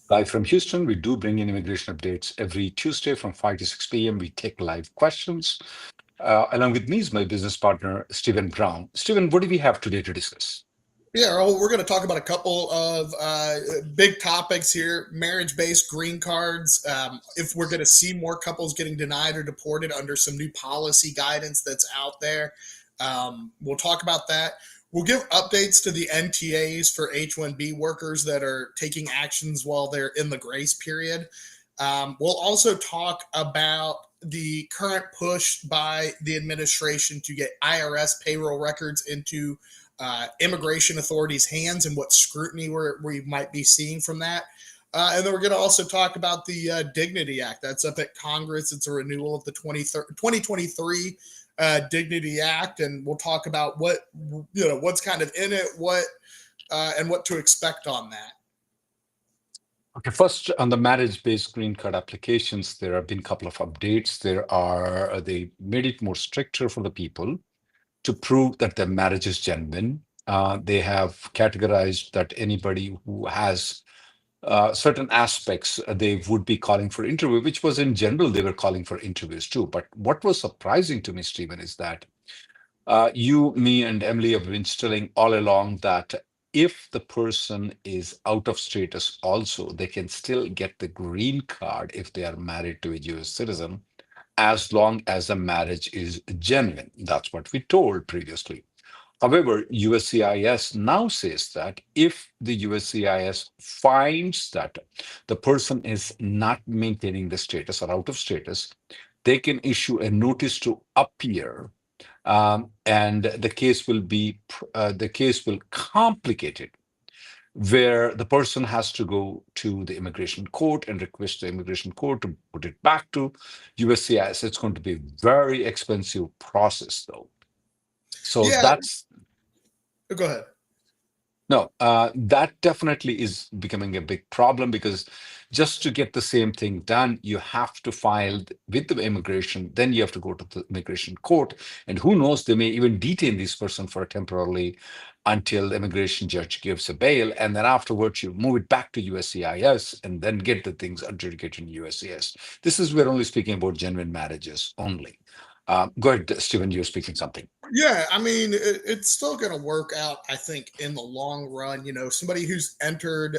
Live from Houston, we do bring in immigration updates every Tuesday from 5 to 6 p.m. We take live questions. Along with me is my business partner, Stephen Brown. Stephen, what do we have today to discuss? Yeah, Raul, we're going to talk about a couple of big topics here. Marriage-based green cards. If we're going to see more couples getting denied or deported under some new policy guidance that's out there, we'll talk about that. We'll give updates to the NTAs for H-1B workers that are taking actions while they're in the grace period. We'll also talk about the current push by the administration to get IRS payroll records into immigration authorities' hands and what scrutiny we might be seeing from that. And then we're going to also talk about the Dignity Act. That's up at Congress. It's a renewal of the 2023 Dignity Act, and we'll talk about what's kind of in it, and what to expect on that. Okay, first on the marriage-based green card applications, there have been a couple of updates. They made it more stricter for the people to prove that their marriage is genuine. They have categorized that anybody who has certain aspects, they would be calling for interview, which was in general, they were calling for interviews too. But what was surprising to me, Stephen, is that you, me, and Emily have been telling all along that if the person is out of status also, they can still get the green card if they are married to a US citizen, as long as the marriage is genuine. That's what we told previously. However, USCIS now says that if the USCIS finds that the person is not maintaining the status or out of status, they can issue a notice to appear, and the case will complicate it, where the person has to go to the immigration court and request the immigration court to put it back to USCIS. It's going to be a very expensive process, though. So Yeah, that's go ahead. No, that definitely is becoming a big problem because just to get the same thing done, you have to file with the immigration, then you have to go to the immigration court, and who knows, they may even detain this person for temporarily until the immigration judge gives a bail, and then afterwards you move it back to USCIS and then get the things adjudicated in USCIS. This is we're only speaking about genuine marriages only. Go ahead, Stephen, you're speaking something. Yeah, I mean, it's still going to work out, I think, in the long run. Somebody who's entered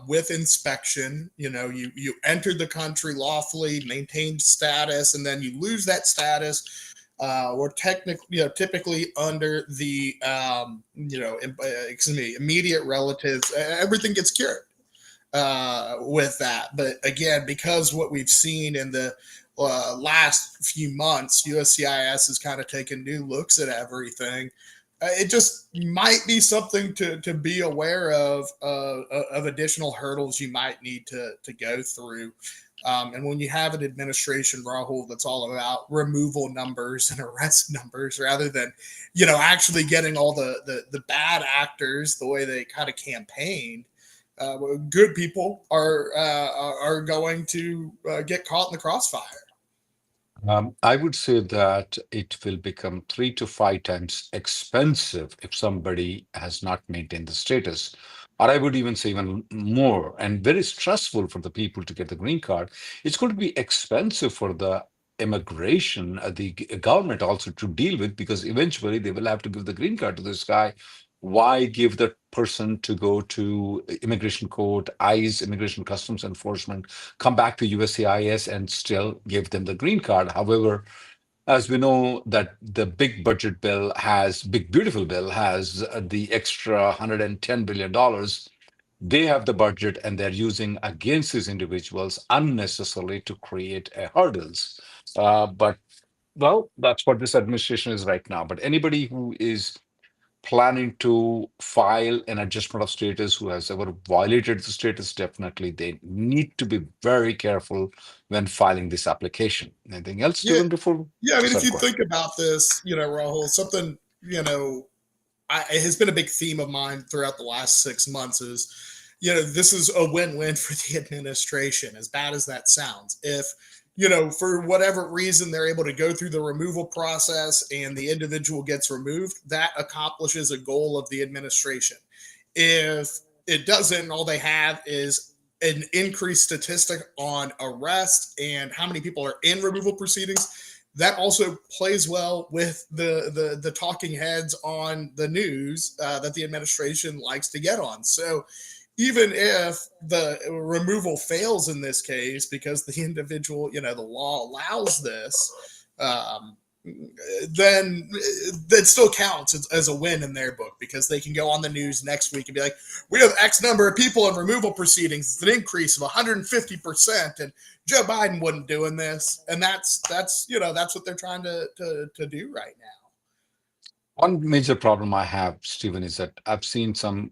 with inspection, you entered the country lawfully, maintained status, and then you lose that status. We're technically, typically under the, excuse me, immediate relatives. Everything gets cured with that. But again, because what we've seen in the last few months, USCIS has kind of taken new looks at everything. It just might be something to be aware of additional hurdles you might need to go through. And when you have an administration, Rahul, that's all about removal numbers and arrest numbers rather than, actually getting all the bad actors the way they kind of campaigned, good people are going to get caught in the crossfire. I would say that it will become 3 to 5 times expensive if somebody has not maintained the status. Or I would even say even more, and very stressful for the people to get the green card. It's going to be expensive for the immigration, the government also to deal with, because eventually they will have to give the green card to this guy. Why give the person to go to immigration court, ICE, Immigration Customs Enforcement, come back to USCIS and still give them the green card? However, as we know that the big beautiful bill has the extra $110 billion. They have the budget and they're using against these individuals unnecessarily to create hurdles. But well, that's what this administration is right now. But anybody who is planning to file an adjustment of status who has ever violated the status, definitely they need to be very careful when filing this application. Anything else, Yeah, Stephen, before? yeah. I mean, if Sorry, you go ahead. think about this, Rahul, something it has been a big theme of mine throughout the last 6 months is, this is a win-win for the administration, as bad as that sounds. If, for whatever reason, they're able to go through the removal process and the individual gets removed, that accomplishes a goal of the administration. If it doesn't, all they have is an increased statistic on arrest and how many people are in removal proceedings, that also plays well with the talking heads on the news that the administration likes to get on. So even if the removal fails in this case because the individual, the law allows this, then that still counts as a win in their book because they can go on the news next week and be like, we have X number of people in removal proceedings. It's an increase of 150%, and Joe Biden wasn't doing this, and that's what they're trying to do right now. One major problem I have, Stephen, is that I've seen some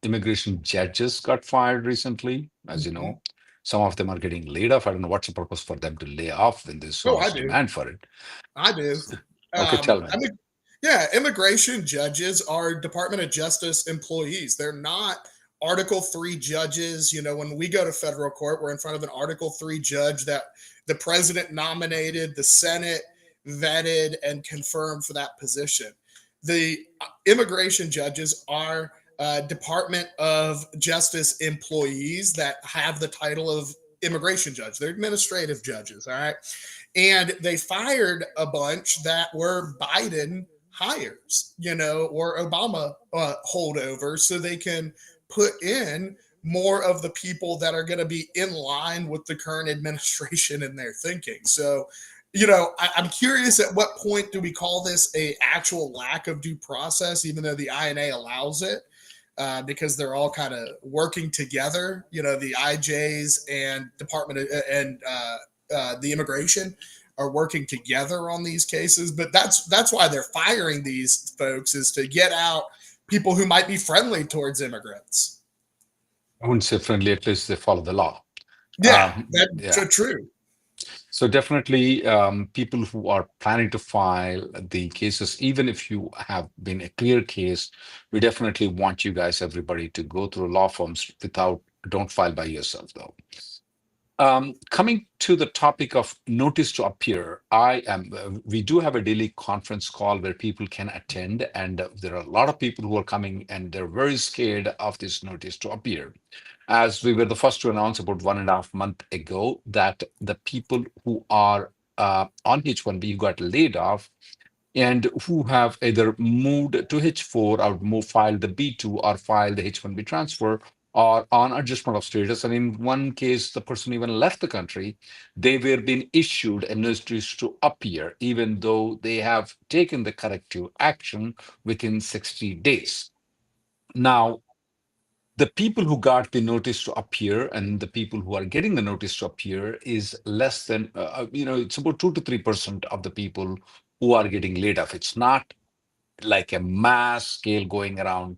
immigration judges got fired recently. As you Mm-hmm. know, some of them are getting laid off. I don't know what's the purpose for them to lay off when there's so Oh, I much do. demand for it. I do. Okay, tell me. I mean, yeah, immigration judges are Department of Justice employees. They're not Article 3 judges. When we go to federal court, we're in front of an Article 3 judge that the president nominated, the Senate vetted, and confirmed for that position. The immigration judges are Department of Justice employees that have the title of immigration judge. They're administrative judges, all right? And they fired a bunch that were Biden hires, or Obama holdovers, so they can put in more of the people that are going to be in line with the current administration and their thinking. So, I'm curious, at what point do we call this a actual lack of due process, even though the INA allows it? Because they're all kind of working together, the IJs and Department of, and the immigration are working together on these cases. But that's why they're firing these folks, is to get out people who might be friendly towards immigrants. I wouldn't say friendly, at least they follow the law. Yeah, Yeah. that's true. So definitely, people who are planning to file the cases, even if you have been a clear case, we definitely want you guys, everybody, to go through law firms without, don't file by yourself, though. Coming to the topic of notice to appear, we do have a daily conference call where people can attend, and there are a lot of people who are coming and they're very scared of this notice to appear. As we were the first to announce about 1.5 months ago that the people who are on H-1B who got laid off and who have either moved to H4 or filed the B2 or filed the H1B transfer or on adjustment of status. And in one case, the person even left the country, they were being issued a notice to appear, even though they have taken the corrective action within 60 days. Now, the people who got the notice to appear and the people who are getting the notice to appear is less than, it's about 2 to 3% of the people who are getting laid off. It's not like a mass scale going around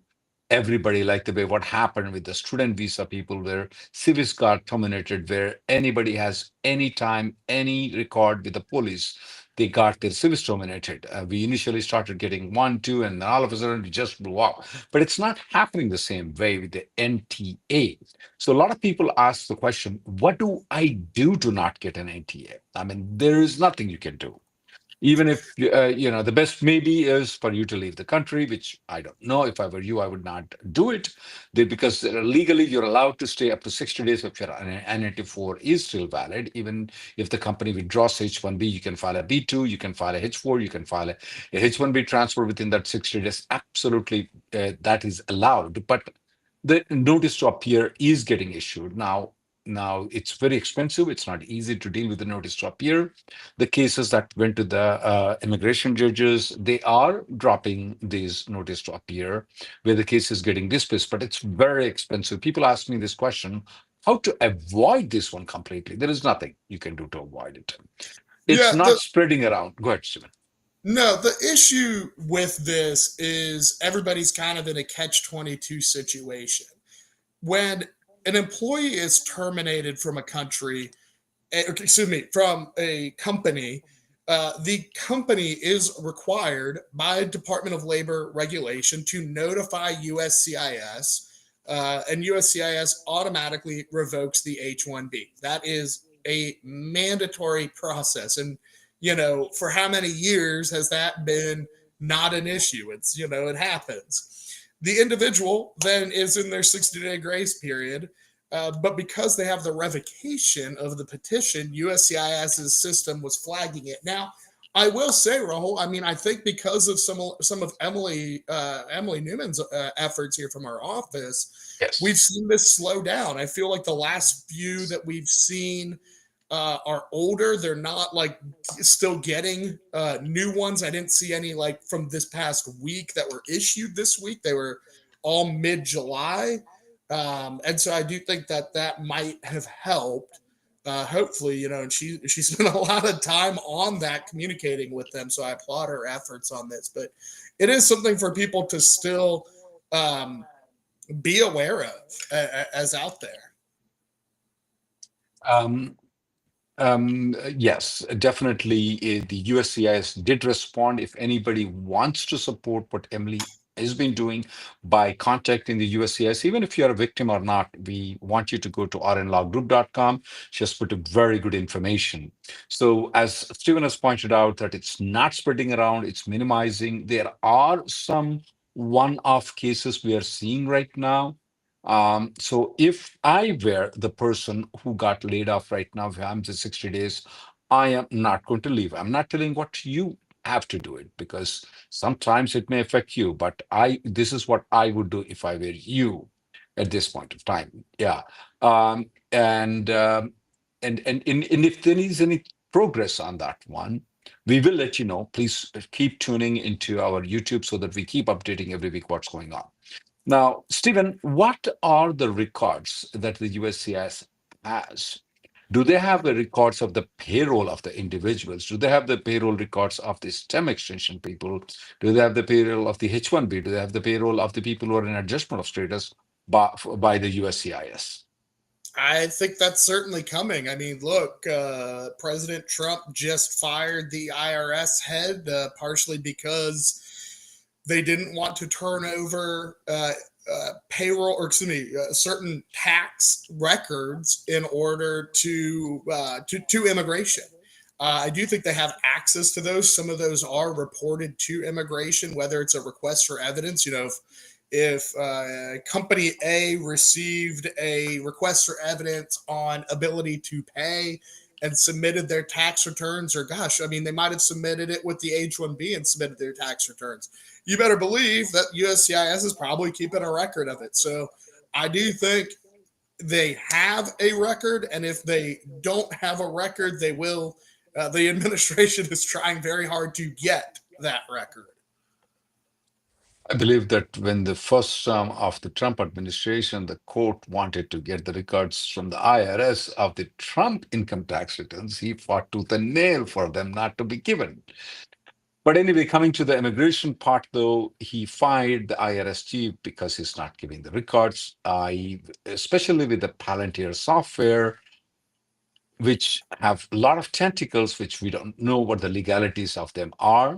everybody, like the way what happened with the student visa people where civis got terminated, where anybody has any time, any record with the police, they got their civis terminated. We initially started getting one, two, and then all of a sudden it just blew up. But it's not happening the same way with the NTA. So a lot of people ask the question, what do I do to not get an NTA? I mean, there is nothing you can do. Even if the best maybe is for you to leave the country, which I don't know. If I were you, I would not do it. Because legally you're allowed to stay up to 60 days if your N-94 is still valid. Even if the company withdraws H-1B, you can file a B2, you can file a H-4, you can file a H-1B transfer within that 60 days. Absolutely, that is allowed. But the notice to appear is getting issued now. Now it's very expensive. It's not easy to deal with the notice to appear. The cases that went to the immigration judges, they are dropping these notice to appear where the case is getting dismissed, but it's very expensive. People ask me this question, how to avoid this one completely? There is nothing you can do to avoid it. It's Yeah, not spreading around. Go ahead, Stephen. no, the issue with this is everybody's kind of in a catch-22 situation. When an employee is terminated from a country, excuse me, from a company, the company is required by Department of Labor regulation to notify USCIS, and USCIS automatically revokes the H-1B. That is a mandatory process. And, for how many years has that been not an issue? It happens. The individual then is in their 60-day grace period. But because they have the revocation of the petition, USCIS's system was flagging it. Now, I will say, Rahul, I mean, I think because of some of Emily Newman's efforts here from our office, we've Yes. seen this slow down. I feel like the last few that we've seen are older. They're not like still getting new ones. I didn't see any like from this past week that were issued this week. They were all mid July. And so I do think that that might have helped. Hopefully, you know, and she spent a lot of time on that communicating with them. So I applaud her efforts on this. But it is something for people to still um, be aware of as out there. Um, yes, definitely. The USCIS did respond. If anybody wants to support what Emily has been doing by contacting the USCIS, even if you're a victim or not, we want you to go to rnlawgroup.com. She has put a very good information. So, as Stephen has pointed out, that it's not spreading around, it's minimizing. There are some one-off cases we are seeing right now. So if I were the person who got laid off right now, if I'm the 60 days, I am not going to leave. I'm not telling what you have to do it because sometimes it may affect you, but this is what I would do if I were you at this point of time. Yeah. Um, and, um, and if there is any progress on that one, we will let you know. Please keep tuning into our YouTube so that we keep updating every week what's going on. Now, Stephen, what are the records that the USCIS has? Do they have the records of the payroll of the individuals? Do they have the payroll records of the STEM extension people? Do they have the payroll of the H-1B? Do they have the payroll of the people who are in adjustment of status by the USCIS? I think that's certainly coming. I mean, look, President Trump just fired the IRS head partially because they didn't want to turn over payroll or excuse me certain tax records in order to immigration. I do think they have access to those. Some of those are reported to immigration, whether it's a request for evidence. You know, if company A received a request for evidence on ability to pay and submitted their tax returns, or gosh, I mean, they might have submitted it with the H-1B and submitted their tax returns. You better believe that USCIS is probably keeping a record of it. So I do think they have a record, and if they don't have a record, they will. The administration is trying very hard to get that record. I believe that when the first term of the Trump administration, the court wanted to get the records from the IRS of the Trump income tax returns, he fought tooth and nail for them not to be given. But anyway, coming to the immigration part, though, he fired the IRS chief because he's not giving the records. Especially with the Palantir software, which have a lot of tentacles, which we don't know what the legalities of them are.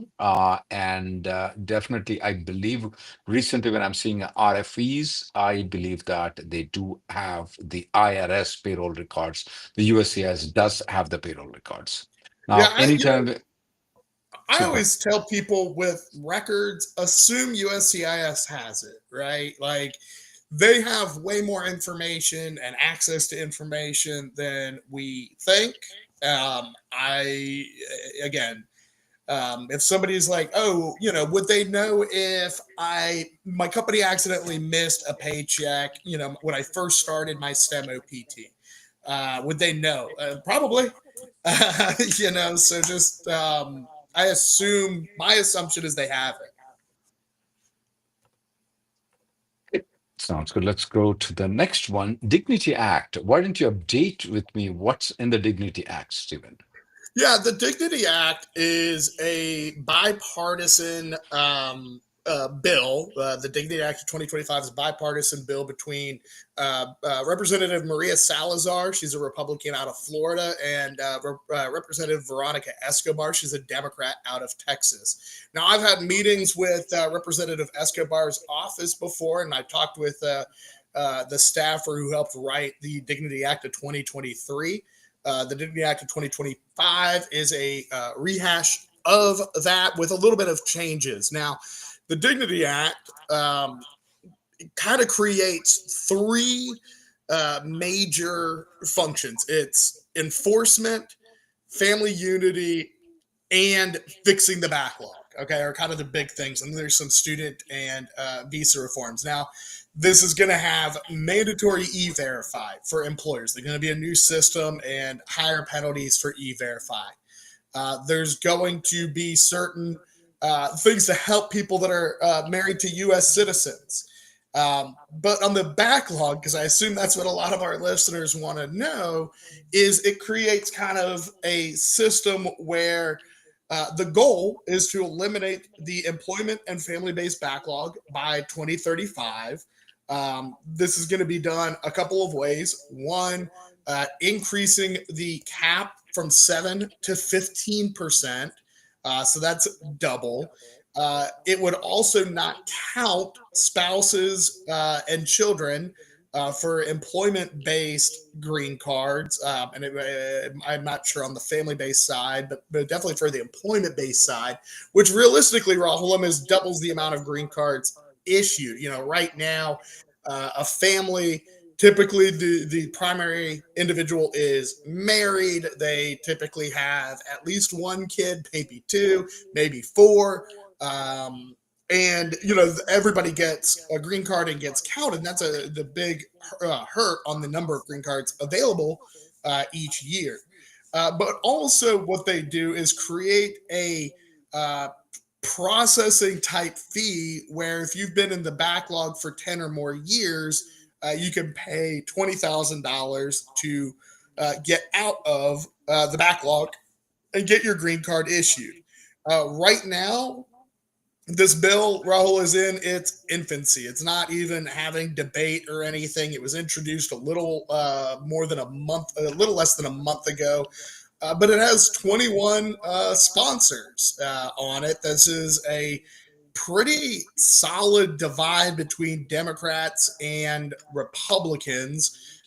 And definitely, I believe recently when I'm seeing RFEs, I believe that they do have the IRS payroll records. The USCIS does have the payroll records. Yeah, Now, anytime, I so go ahead. always tell people with records, assume USCIS has it, right? Like they have way more information and access to information than we think. I again, if somebody's like, oh, you know, would they know if my company accidentally missed a paycheck? You know, when I first started my STEM OPT, would they know? Probably. You know, so just I assume my assumption is they have it. Sounds good. Let's go to the next one. Dignity Act. Why don't you update with me what's in the Dignity Act, Stephen? Yeah, the Dignity Act is a bipartisan bill. The Dignity Act of 2025 is a bipartisan bill between Representative Maria Salazar, she's a Republican out of Florida, and Representative Veronica Escobar, she's a Democrat out of Texas. Now, I've had meetings with Representative Escobar's office before, and I talked with the staffer who helped write the Dignity Act of 2023. The Dignity Act of 2025 is a rehash of that with a little bit of changes. Now, the Dignity Act kind of creates three major functions. It's enforcement, family unity, and fixing the backlog. Okay, are kind of the big things. And there's some student and visa reforms. Now, this is going to have mandatory e-verify for employers. There's going to be a new system and higher penalties for e-verify. There's going to be certain things to help people that are married to U.S. citizens. But on the backlog, because I assume that's what a lot of our listeners want to know, is it creates kind of a system where the goal is to eliminate the employment and family-based backlog by 2035. This is going to be done a couple of ways. One, increasing the cap from 7 to 15%. So that's double. It would also not count spouses and children for employment-based green cards, I'm not sure on the family-based side, but definitely for the employment-based side, which realistically, Rahul, is doubles the amount of green cards issued. Right now, a family, typically the primary individual is married. They typically have at least one kid, maybe two, maybe four. And everybody gets a green card and gets counted. And that's the big hurt on the number of green cards available each year. But also, what they do is create a processing type fee where if you've been in the backlog for 10 or more years, you can pay $20,000 to get out of the backlog and get your green card issued. Right now, this bill, Rahul, is in its infancy. It's not even having debate or anything. It was introduced a little more than a month, a little less than a month ago. But it has 21 sponsors on it. This is a pretty solid divide between Democrats and Republicans.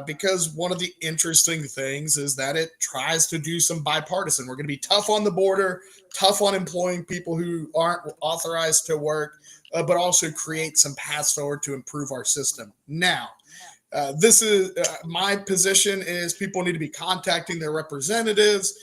Because one of the interesting things is that it tries to do some bipartisan. We're going to be tough on the border, tough on employing people who aren't authorized to work, but also create some paths forward to improve our system. Now, this is my position is people need to be contacting their representatives,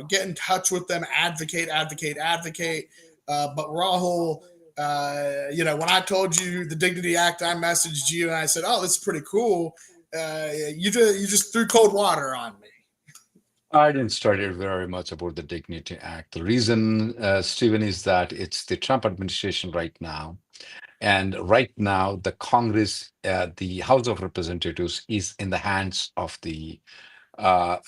get in touch with them, advocate. But Rahul, when I told you the Dignity Act, I messaged you and I said, "Oh, this is pretty cool." You just threw cold water on me. I didn't study very much about the Dignity Act. The reason, Stephen, is that it's the Trump administration right now. And right now, the Congress, the House of Representatives is in the hands of the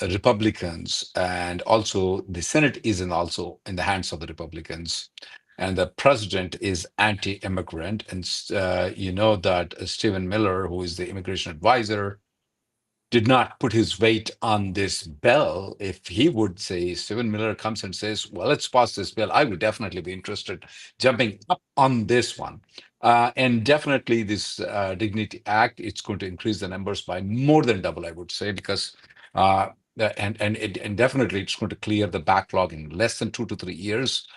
Republicans, and also the Senate is also in the hands of the Republicans. And the president is anti-immigrant. And you know that Stephen Miller, who is the immigration advisor, did not put his weight on this bill. If he would say, Stephen Miller comes and says, well, let's pass this bill, I would definitely be interested jumping up on this one. And definitely this Dignity Act, it's going to increase the numbers by more than double, I would say, because and definitely it's going to clear the backlog in less than 2 to 3 years,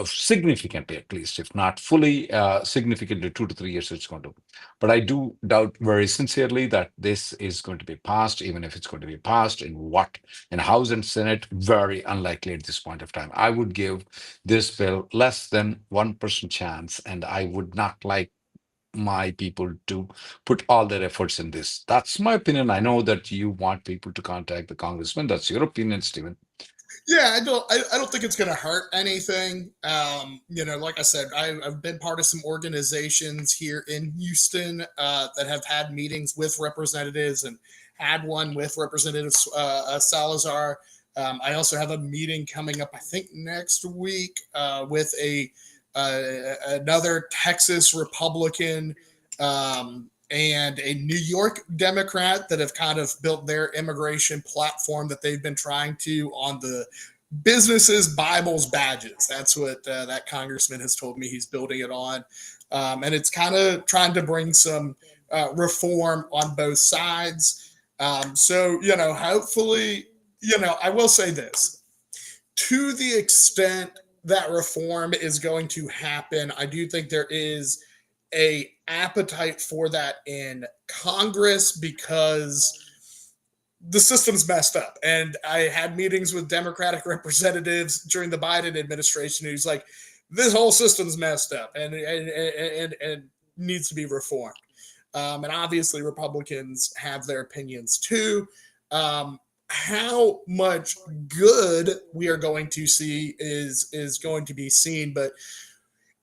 significantly at least, if not fully, significantly 2 to 3 years it's going to. But I do doubt very sincerely that this is going to be passed, even if it's going to be passed in House and Senate, very unlikely at this point of time. I would give this bill less than 1% chance, and I would not like my people to put all their efforts in this. That's my opinion. I know that you want people to contact the congressman. That's your opinion, Stephen. Yeah, I don't think it's going to hurt anything. Like I said, I've been part of some organizations here in Houston that have had meetings with representatives and had one with Representative Salazar. I also have a meeting coming up, I think next week, with another Texas Republican and a New York Democrat that have kind of built their immigration platform that they've been trying to on the businesses, Bibles, badges. That's what that congressman has told me he's building it on. And it's kind of trying to bring some reform on both sides. So, hopefully, I will say this. To the extent that reform is going to happen, I do think there is a appetite for that in Congress because the system's messed up. And I had meetings with Democratic representatives during the Biden administration who's like, this whole system's messed up and needs to be reformed. And obviously, Republicans have their opinions too. How much good we are going to see is going to be seen, but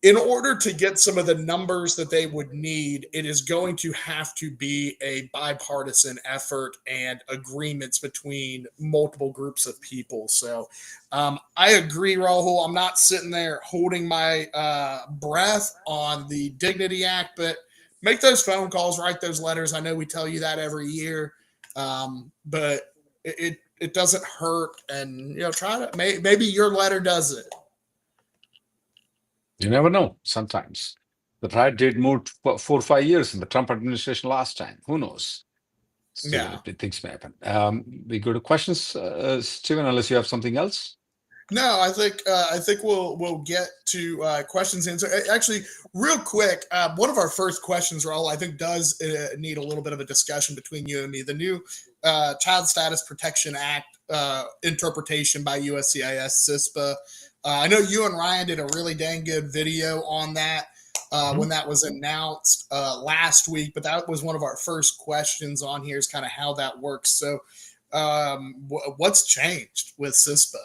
in order to get some of the numbers that they would need, it is going to have to be a bipartisan effort and agreements between multiple groups of people. So I agree, Rahul. I'm not sitting there holding my breath on the Dignity Act, but make those phone calls, write those letters. I know we tell you that every year, but it doesn't hurt. And try to maybe your letter does it. You never know. Sometimes the trial date moved 4 or 5 years in the Trump administration last time. Who knows? So Yeah. things may happen. We go to questions, Stephen, unless you have something else. No, I think we'll get to questions and answer. Actually, real quick, one of our first questions, Raul, I think does need a little bit of a discussion between you and me. The new Child Status Protection Act interpretation by USCIS CISPA. I know you and Ryan did a really dang good video on that when that was announced last week, but that was one of our first questions on here is kind of how that works. So what's changed with CISPA?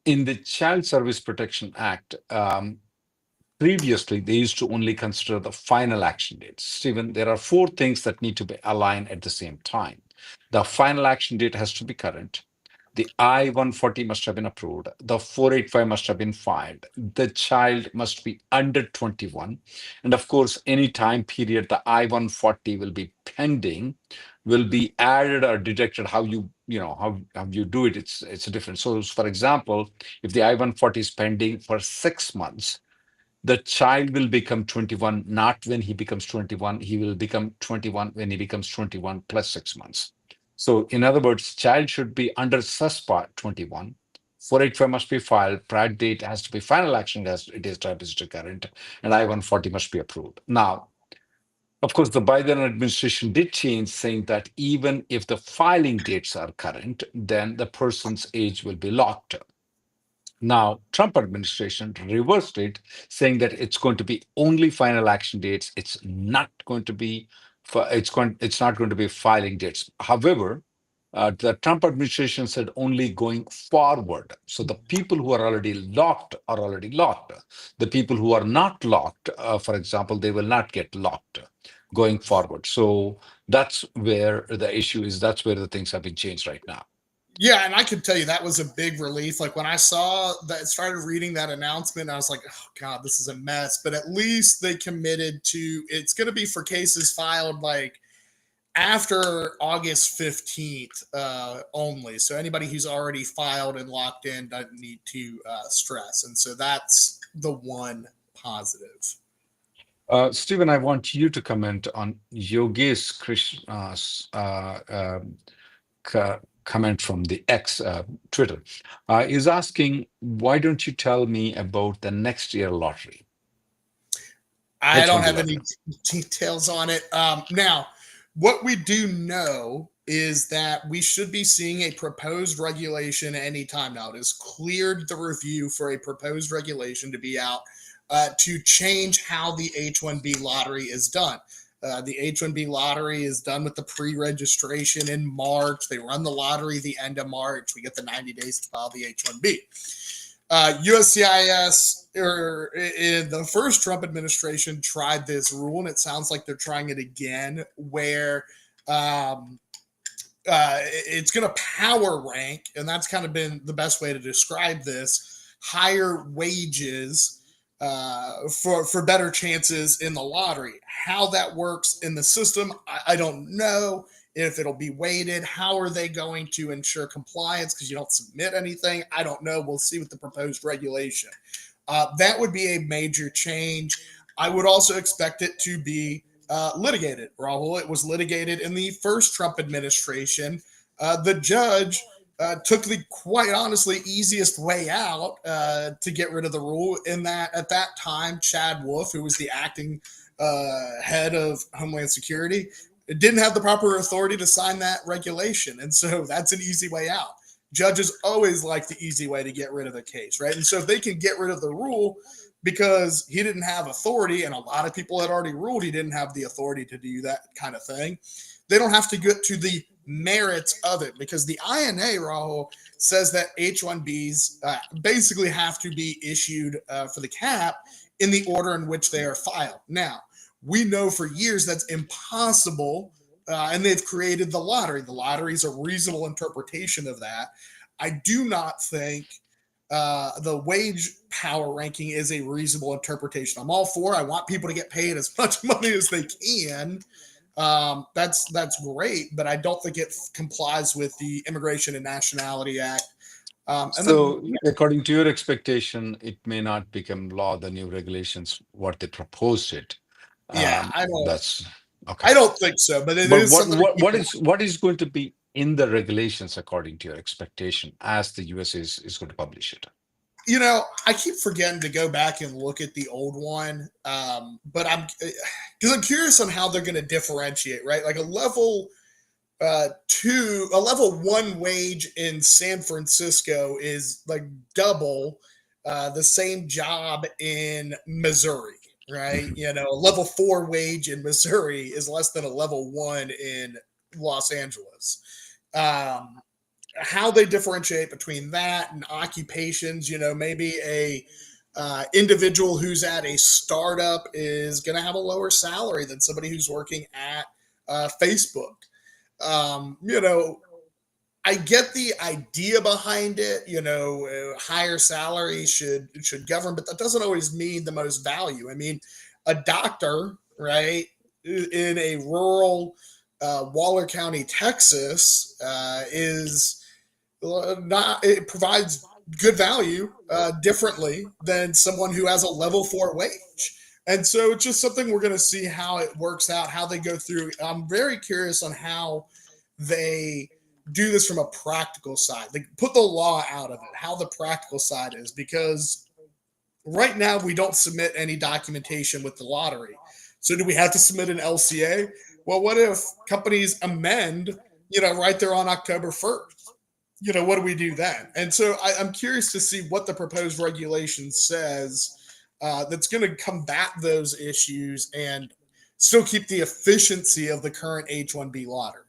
In the Child Service Protection Act, previously they used to only consider the final action dates. Stephen, there are 4 things that need to be aligned at the same time. The final action date has to be current. The I-140 must have been approved. The 485 must have been filed. The child must be under 21. And of course, any time period the I-140 will be pending will be added or deducted. How you do it, it's different. So for example, if the I-140 is pending for 6 months, the child will become 21, not when he becomes 21. He will become 21 when he becomes 21 plus 6 months. So in other words, child should be under SUSPA 21. 485 must be filed. Prior date has to be final action as it is registered current, and I-140 must be approved. Now, of course, the Biden administration did change, saying that even if the filing dates are current, then the person's age will be locked. Now, Trump administration reversed it, saying that it's going to be only final action dates. It's not going to be it's not going to be filing dates. However, the Trump administration said only going forward. So the people who are already locked are already locked. The people who are not locked, for example, they will not get locked going forward. So that's where the issue is. That's where the things have been changed right now. Yeah, and I can tell you that was a big relief. Like when I saw that, started reading that announcement, I was like, "Oh God, this is a mess." But at least they committed to it's going to be for cases filed like after August 15th only. So anybody who's already filed and locked in doesn't need to stress. And so that's the one positive. Stephen, I want you to comment on Yogesh Krishna's comment from the X Twitter. He's asking, why don't you tell me about the next year lottery? I don't H1B have any lottery. details on it. Now, what we do know is that we should be seeing a proposed regulation anytime now. It has cleared the review for a proposed regulation to be out to change how the H-1B lottery is done. The H-1B lottery is done with the pre-registration in March. They run the lottery the end of March. We get the 90 days to file the H-1B. USCIS or in the first Trump administration tried this rule, and it sounds like they're trying it again, where it's going to power rank, and that's kind of been the best way to describe this, higher wages for better chances in the lottery. How that works in the system, I don't know. If it'll be weighted, how are they going to ensure compliance? Because you don't submit anything. I don't know. We'll see with the proposed regulation. That would be a major change. I would also expect it to be litigated, Rahul. It was litigated in the first Trump administration. The judge took the quite honestly easiest way out to get rid of the rule. In that at that time, Chad Wolf, who was the acting head of Homeland Security, didn't have the proper authority to sign that regulation, and so that's an easy way out. Judges always like the easy way to get rid of a case, right? And so if they can get rid of the rule because he didn't have authority, and a lot of people had already ruled he didn't have the authority to do that kind of thing, they don't have to get to the merits of it, because the INA, Rahul, says that H-1Bs basically have to be issued for the cap in the order in which they are filed. Now, we know for years that's impossible, and they've created the lottery. The lottery is a reasonable interpretation of that. I do not think the wage power ranking is a reasonable interpretation. I'm all for it. I want people to get paid as much money as they can. That's great, but I don't think it complies with the Immigration and Nationality Act. And then, So, according to your expectation, it may not become law, the new regulations, what they proposed it. yeah, That's okay. I don't think so, but it But is what something to what keep what in is what is going to be in the regulations according to your expectation as the US is going to publish it? I keep forgetting to go back and look at the old one, but because I'm curious on how they're going to differentiate, right? Like a level one wage in San Francisco is like double the same job in Missouri, right? Mhm. A level four wage in Missouri is less than a level one in Los Angeles. Um, how they differentiate between that and occupations, maybe a individual who's at a startup is going to have a lower salary than somebody who's working at Facebook. I get the idea behind it. Higher salary should govern, but that doesn't always mean the most value. I mean, a doctor, right, in a rural Waller County, Texas, is not it provides good value differently than someone who has a level four wage. And so it's just something we're going to see how it works out, how they go through. I'm very curious on how they do this from a practical side. They put the law out of it, how the practical side is, because right now we don't submit any documentation with the lottery. So do we have to submit an LCA? Well, what if companies amend, right there on October 1st? What do we do then? And so I'm curious to see what the proposed regulation says that's going to combat those issues and still keep the efficiency of the current H-1B lottery.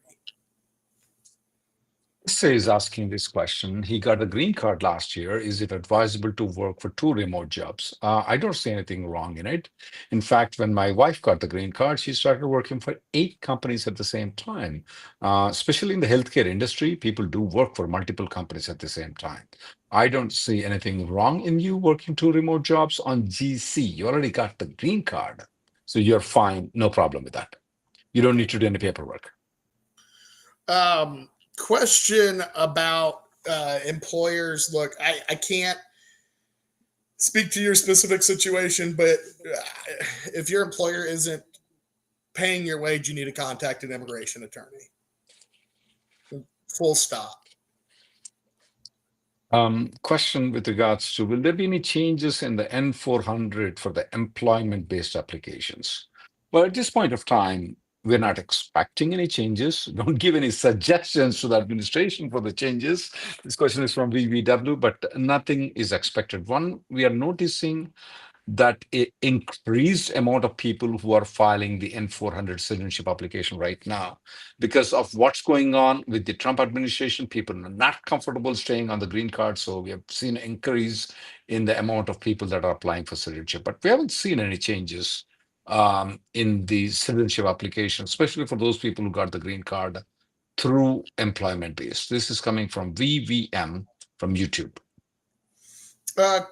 Say is asking this question. He got a green card last year. Is it advisable to work for two remote jobs? I don't see anything wrong in it. In fact, when my wife got the green card, she started working for 8 companies at the same time. Especially in the healthcare industry, people do work for multiple companies at the same time. I don't see anything wrong in you working two remote jobs on GC. You already got the green card, so you're fine. No problem with that. You don't need to do any paperwork. Question about employers. Look, I can't speak to your specific situation, but if your employer isn't paying your wage, you need to contact an immigration attorney. Full stop. Question with regards to, will there be any changes in the N400 for the employment-based applications? Well, at this point of time, we're not expecting any changes. Don't give any suggestions to the administration for the changes. This question is from VVW, but nothing is expected. One, we are noticing that increased amount of people who are filing the N400 citizenship application right now because of what's going on with the Trump administration. People are not comfortable staying on the green card, so we have seen an increase in the amount of people that are applying for citizenship, but we haven't seen any changes in the citizenship application, especially for those people who got the green card through employment base. This is coming from VVM from YouTube.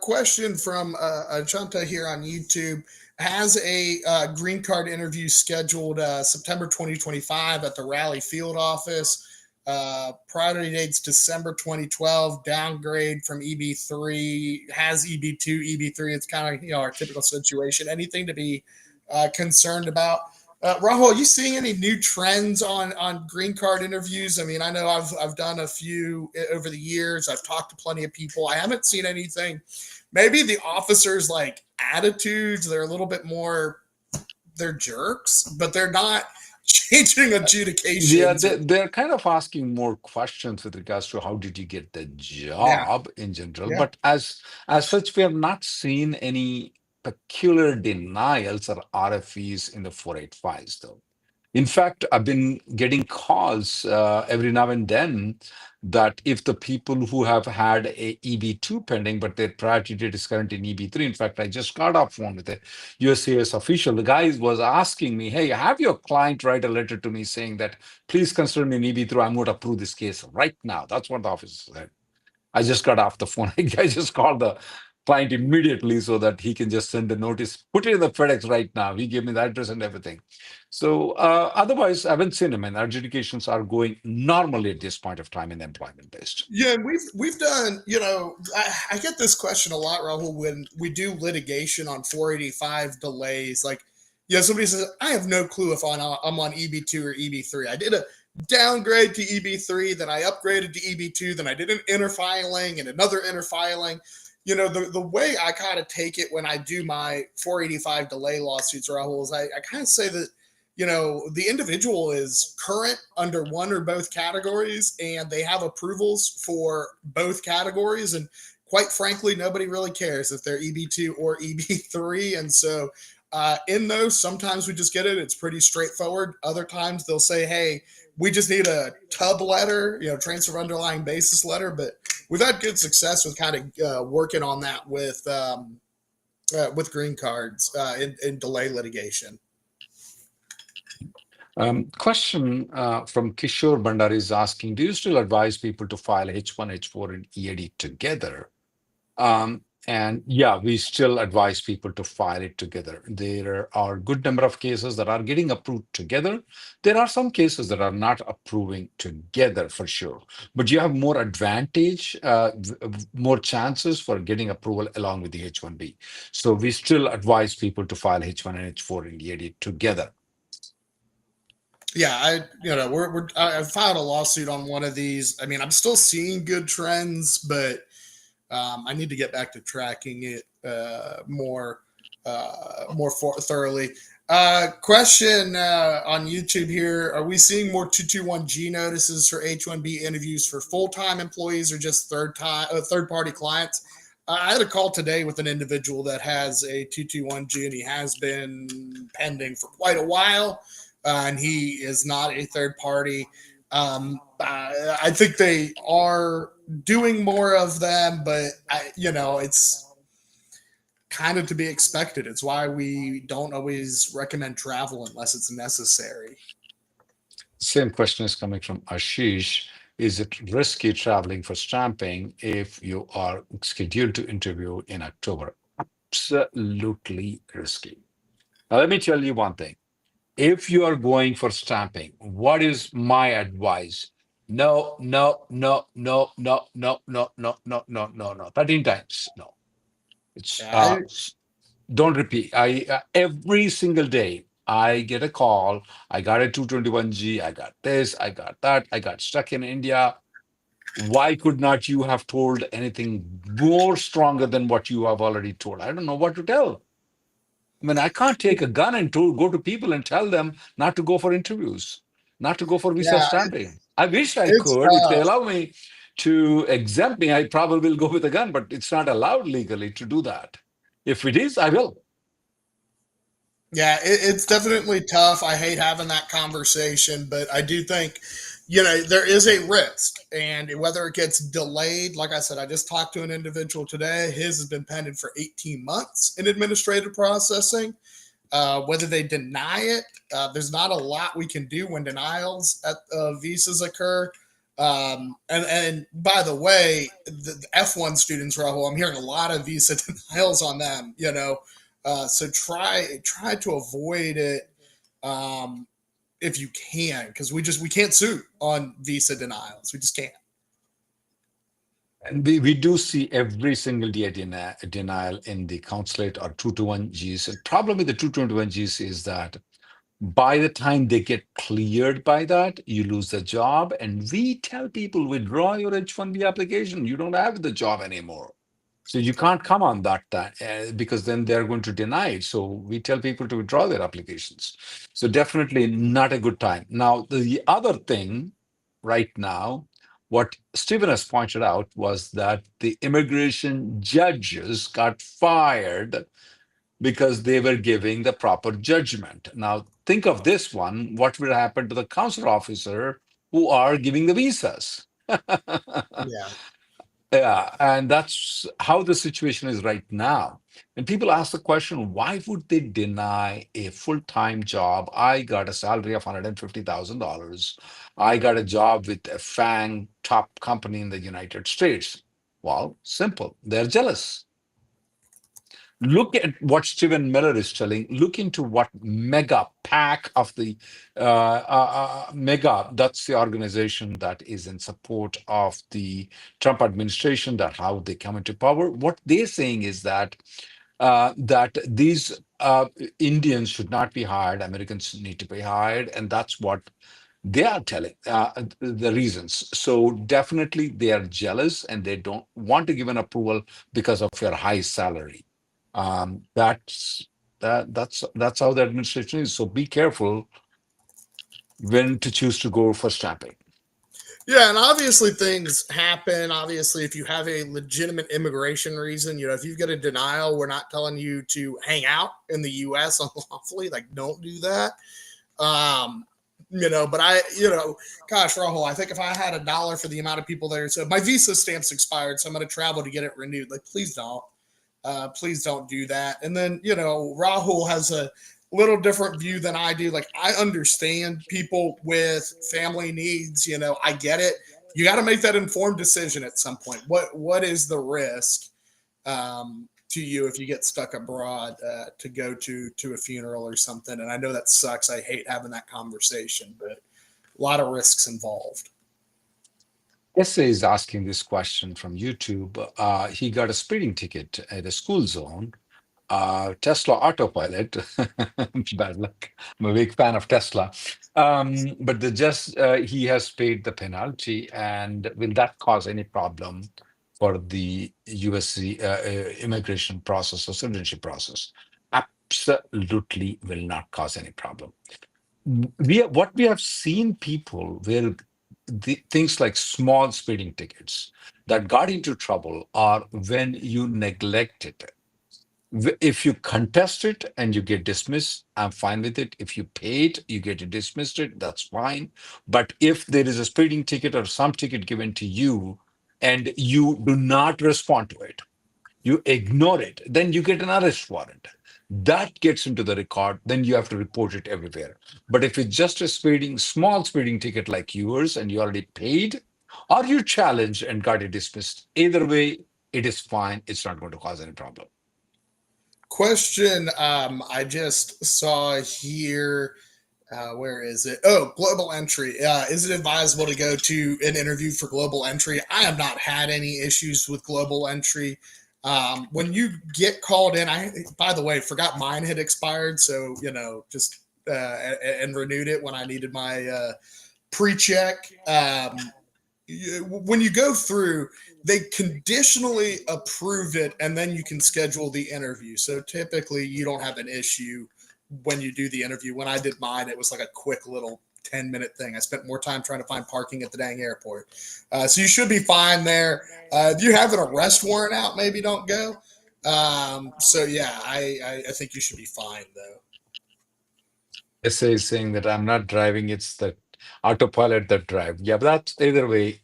Question from Achanta here on YouTube. Has a green card interview scheduled September 2025 at the Raleigh field office. Priority dates December 2012. Downgrade from EB3. Has EB2, EB3. It's kind of our typical situation. Anything to be concerned about? Rahul, are you seeing any new trends on green card interviews? I mean, I know I've done a few over the years. I've talked to plenty of people. I haven't seen anything. Maybe the officers like attitudes. They're a little bit more. They're jerks, but they're not changing Yeah, adjudications. they're kind of asking more questions with regards to how did you get the Yeah, job in general. yeah. But as such, we have not seen any peculiar denials or RFEs in the 485s, though. In fact, I've been getting calls every now and then that if the people who have had a EB2 pending, but their priority date is currently in EB3. In fact, I just got off phone with a USCIS official. The guy was asking me, "Hey, have your client write a letter to me saying that please consider me in EB3. I'm going to approve this case right now." That's what the officer said. I just got off the phone. I just called the client immediately so that he can just send the notice, put it in the FedEx right now. He gave me the address and everything. So otherwise, I haven't seen him, and adjudications are going normally at this point of time in employment based. Yeah, and we've done. You know, I get this question a lot, Rahul, when we do litigation on 485 delays. Like, somebody says, "I have no clue if I'm on EB2 or EB3. I did a downgrade to EB3, then I upgraded to EB2, then I did an interfiling and another interfiling." The way I kind of take it when I do my 485 delay lawsuits, Rahul, is I kind of say that the individual is current under one or both categories and they have approvals for both categories. And quite frankly, nobody really cares if they're EB2 or EB3. And so, in those, sometimes we just get it. It's pretty straightforward. Other times they'll say, "Hey, we just need a TUB letter, transfer of underlying basis letter." But we've had good success with kind of working on that with green cards in delay litigation. Question from Kishore Bandari is asking, do you still advise people to file H1, H4, and EAD together? And yeah, we still advise people to file it together. There are a good number of cases that are getting approved together. There are some cases that are not approving together for sure, but you have more advantage, more chances for getting approval along with the H1B. So we still advise people to file H1 and H4 and EAD together. Yeah, I filed a lawsuit on one of these. I mean, I'm still seeing good trends, but I need to get back to tracking it more thoroughly. Question on YouTube here: are we seeing more 221G notices for H1B interviews for full-time employees or just third-party clients? I had a call today with an individual that has a 221G and he has been pending for quite a while, and he is not a third party. I think they are doing more of them, but it's kind of to be expected. It's why we don't always recommend travel unless it's necessary. Same question is coming from Ashish. Is it risky traveling for stamping if you are scheduled to interview in October? Absolutely risky. Now, let me tell you one thing. If you are going for stamping, what is my advice? No, no, no, no, no, no, no, no, no, no, no, no. 13 times. No. It's Yeah, don't repeat. I every single day I get a call. I got a 221G. I got this. I got that. I got stuck in India. Why could not you have told anything more stronger than what you have already told? I don't know what to tell. I mean, I can't take a gun and go to people and tell them not to go for interviews, not to go for visa yeah, stamping. I wish I it's could. If they tough. allow me to exempt me, I probably will go with a gun, but it's not allowed legally to do that. If it is, I will. Yeah, it's definitely tough. I hate having that conversation, but I do think, there is a risk. And whether it gets delayed, like I said, I just talked to an individual today. His has been pending for 18 months in administrative processing. Whether they deny it, there's not a lot we can do when denials at visas occur. And by the way, the F1 students, Rahul, I'm hearing a lot of visa denials on them. So try to avoid it if you can, because we can't sue on visa denials. We just can't. And we do see every single day denial in the consulate or 221Gs. The problem with the 221Gs is that By the time they get cleared by that, you lose the job. And we tell people, withdraw your H-1B application. You don't have the job anymore. So you can't come on that time because then they're going to deny it. So we tell people to withdraw their applications. So definitely not a good time. Now, the other thing right now, what Stephen has pointed out was that the immigration judges got fired because they were giving the proper judgment. Now, think of this one. What will happen to the consular officer who are giving the visas? Yeah. Yeah, and that's how the situation is right now. And people ask the question, why would they deny a full-time job? I got a salary of $150,000. I got a job with a FANG top company in the United States. Well, simple. They're jealous. Look at what Stephen Miller is telling. Look into what Mega PAC of the Mega, that's the organization that is in support of the Trump administration, that how they come into power. What they're saying is that that these Indians should not be hired, Americans need to be hired, and that's what they are telling the reasons. So definitely they are jealous and they don't want to give an approval because of your high salary. That's that's how the administration is. So be careful when to choose to go for stamping. Yeah, and obviously things happen. Obviously, if you have a legitimate immigration reason, if you've got a denial, we're not telling you to hang out in the U.S. unlawfully. Like, don't do that. Um, but gosh, Rahul, I think if I had $1 for the amount of people there, so my visa stamp's expired, so I'm going to travel to get it renewed. Like, please don't. Please don't do that. And then, Rahul has a little different view than I do. Like, I understand people with family needs, I get it. You got to make that informed decision at some point. What is the risk to you if you get stuck abroad to go to a funeral or something? And I know that sucks. I hate having that conversation, but a lot of risks involved. Essay is asking this question from YouTube. He got a speeding ticket at a school zone. Tesla autopilot. Bad luck. I'm a big fan of Tesla. But he has paid the penalty, and will that cause any problem for the USC immigration process or citizenship process? Absolutely will not cause any problem. What we have seen people where things like small speeding tickets that got into trouble are when you neglect it. If you contest it and you get dismissed, I'm fine with it. If you pay it, you get dismissed it, that's fine. But if there is a speeding ticket or some ticket given to you and you do not respond to it, you ignore it, then you get an arrest warrant. That gets into the record, then you have to report it everywhere. But if it's just a small speeding ticket like yours and you already paid, or you challenged and got it dismissed, either way, it is fine. It's not going to cause any problem. Question I just saw here. Where is it? Oh, global entry. Is it advisable to go to an interview for global entry? I have not had any issues with global entry. When you get called in, by the way, forgot mine had expired. So, just and renewed it when I needed my pre-check. When you go through, they conditionally approve it and then you can schedule the interview. So typically you don't have an issue when you do the interview. When I did mine, it was like a quick little 10-minute thing. I spent more time trying to find parking at the dang airport. So you should be fine there. If you have an arrest warrant out, maybe don't go. So yeah, I think you should be fine though. Essay is saying that I'm not driving, it's the autopilot that drive. Yeah, but that's either way.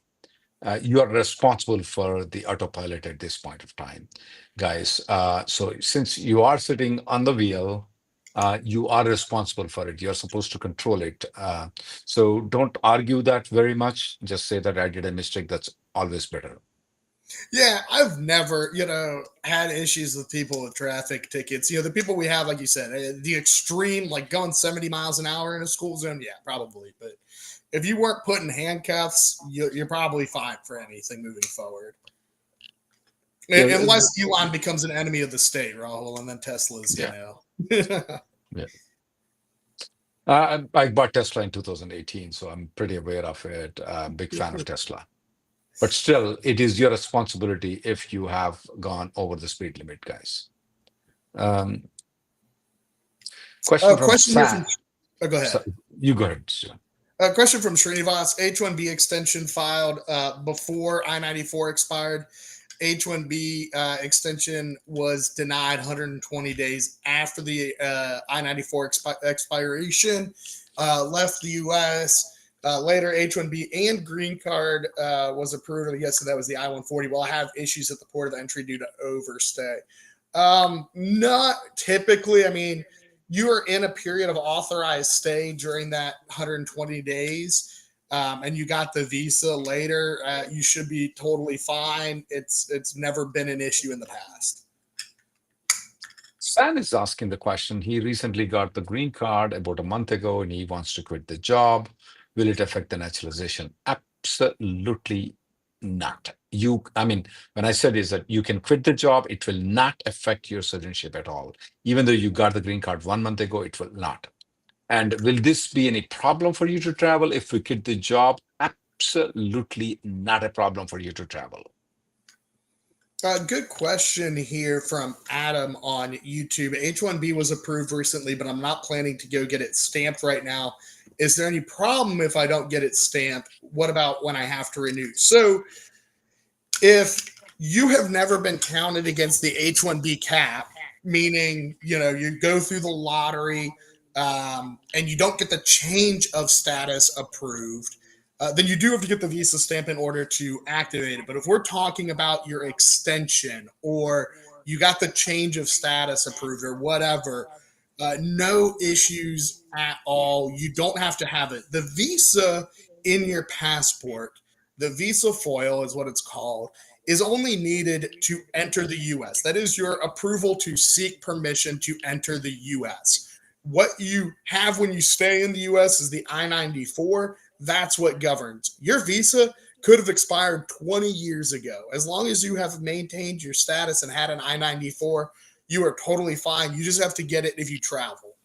You are responsible for the autopilot at this point of time, guys. So since you are sitting on the wheel, you are responsible for it. You're supposed to control it. So don't argue that very much. Just say that I did a mistake. That's always better. Yeah, I've never, had issues with people with traffic tickets. The people we have, like you said, the extreme, like going 70 miles an hour in a school zone, yeah, probably. But if you weren't put in handcuffs, you're probably fine for anything moving forward. Yeah, Unless Elon becomes an enemy of the state, Rahul, and then Tesla's, yeah, know. yeah. I bought Tesla in 2018, so I'm pretty aware of it. Big fan of Tesla. But still, it is your responsibility if you have gone over the speed limit, guys. Um, question from Question here Sam. from. Oh, go ahead. You go ahead, Stu. A question from Srinivas. H-1B extension filed before I-94 expired. H-1B extension was denied 120 days after the I-94 expiration. Left the U.S. Later, H-1B and green card was approved. Yes, so that was the I-140. Well, I have issues at the port of entry due to overstay. Not typically. I mean, you are in a period of authorized stay during that 120 days. And you got the visa later, you should be totally fine. It's never been an issue in the past. Sam is asking the question. He recently got the green card about a month ago and he wants to quit the job. Will it affect the naturalization? Absolutely not. I mean, when I said is that you can quit the job, it will not affect your citizenship at all. Even though you got the green card 1 month ago, it will not. And will this be any problem for you to travel if we quit the job? Absolutely not a problem for you to travel. Good question here from Adam on YouTube. H-1B was approved recently, but I'm not planning to go get it stamped right now. Is there any problem if I don't get it stamped? What about when I have to renew? So if you have never been counted against the H-1B cap, meaning, you go through the lottery and you don't get the change of status approved, then you do have to get the visa stamp in order to activate it. But if we're talking about your extension or you got the change of status approved or whatever, no issues at all. You don't have to have it. The visa in your passport, the visa foil is what it's called, is only needed to enter the US. That is your approval to seek permission to enter the US. What you have when you stay in the US is the I-94. That's what governs. Your visa could have expired 20 years ago. As long as you have maintained your status and had an I-94, you are totally fine. You just have to get it if you travel.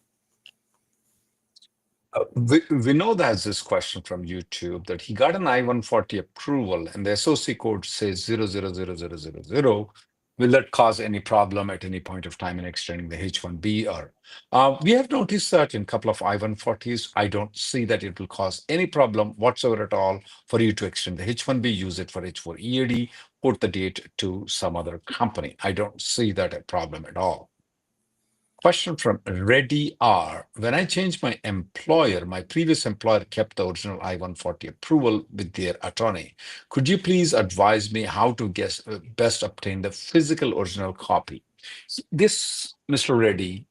Vinod has this question from YouTube that he got an I-140 approval and the SOC code says 0000000. Will that cause any problem at any point of time in extending the H-1B? Or we have noticed that in a couple of I-140s. I don't see that it will cause any problem whatsoever at all for you to extend the H-1B, use it for H-4 EAD, put the date to some other company. I don't see that a problem at all. Question from Reddy R. When I changed my employer, my previous employer kept the original I-140 approval with their attorney. Could you please advise me how to best obtain the physical original copy? This, Mr. Reddy,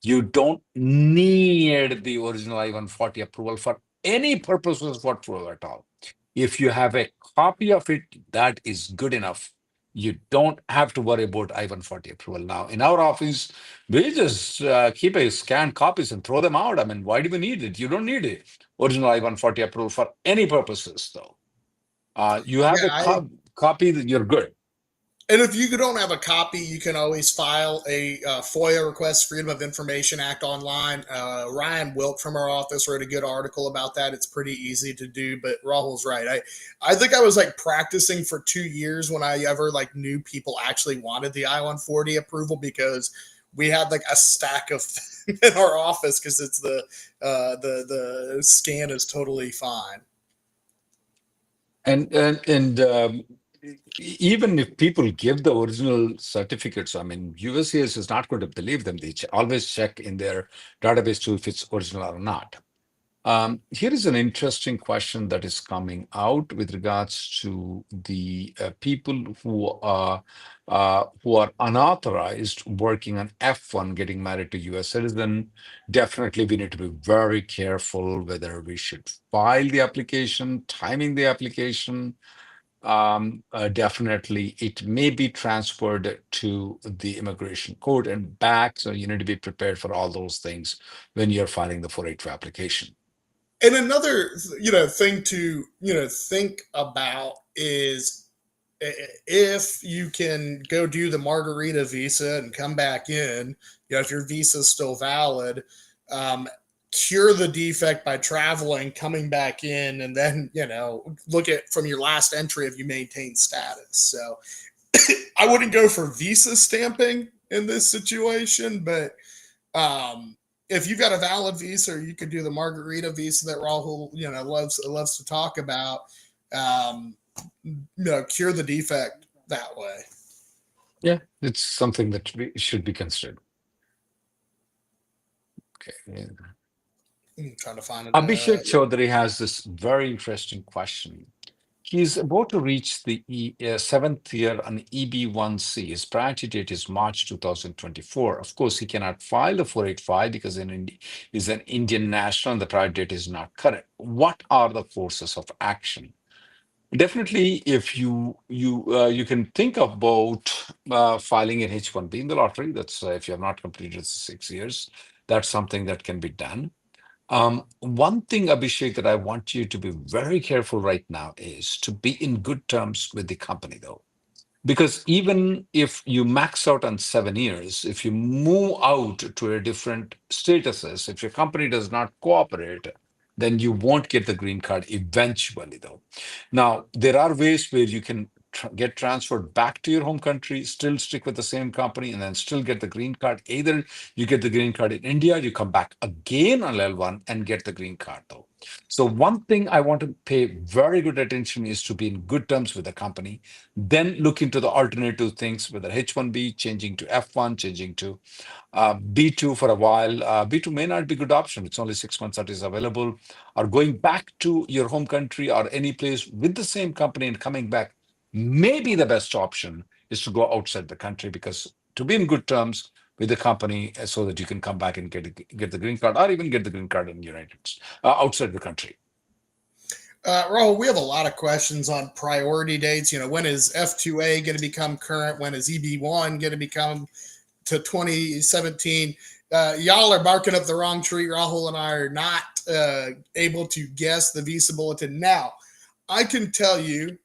you don't need the original I-140 approval for any purposes whatsoever at all. If you have a copy of it, that is good enough. You don't have to worry about I-140 approval. Now, in our office, we just keep a scanned copies and throw them out. I mean, why do we need it? You don't need it. Original I-140 approval for any purposes, though. You have Yeah, a copy, that you're good. and if you don't have a copy, you can always file a FOIA request, Freedom of Information Act online. Ryan Wilk from our office wrote a good article about that. It's pretty easy to do, but Rahul's right. I think I was practicing for 2 years when I ever knew people actually wanted the I-140 approval, because we had a stack of in our office because it's the scan is totally fine. And even if people give the original certificates, I mean, USCIS is not going to believe them. They always check in their database to if it's original or not. Here is an interesting question that is coming out with regards to the people who are unauthorized working on F1, getting married to U.S. citizen. Definitely, we need to be very careful whether we should file the application, timing the application. Definitely, it may be transferred to the immigration court and back. So you need to be prepared for all those things when you're filing the 482 application. And another, thing to, think about is if you can go do the margarita visa and come back in, if your visa is still valid, cure the defect by traveling, coming back in, and then look at from your last entry if you maintain status. So I wouldn't go for visa stamping in this situation, but um, if you've got a valid visa, or you could do the margarita visa that Rahul loves to talk about. Um, cure the defect that way. Yeah, it's something that we should be considered. Okay. Yeah. I'm trying to find it. Abhishek Chaudhary has this very interesting question. He's about to reach the seventh year on EB1C. His priority date is March 2024. Of course, he cannot file the 485 because he's an Indian national and the priority date is not current. What are the courses of action? Definitely, if you can think about filing an H-1B in the lottery. That's if you have not completed 6 years. That's something that can be done. One thing, Abhishek, that I want you to be very careful right now is to be in good terms with the company, though. Because even if you max out on 7 years, if you move out to a different statuses, if your company does not cooperate, then you won't get the green card eventually, though. Now, there are ways where you can get transferred back to your home country, still stick with the same company, and then still get the green card. Either you get the green card in India, you come back again on L1 and get the green card, though. So, one thing I want to pay very good attention is to be in good terms with the company, then look into the alternative things, whether H1B, changing to F1, changing to B2 for a while. B2 may not be a good option. It's only 6 months that is available. Or going back to your home country or any place with the same company and coming back, maybe the best option is to go outside the country, because to be in good terms with the company so that you can come back and get the green card, or even get the green card in outside the country. Rahul, we have a lot of questions on priority dates. When is F2A going to become current? When is EB1 going to become to 2017? Y'all are barking up the wrong tree. Rahul and I are not able to guess the visa bulletin. Now, I can tell you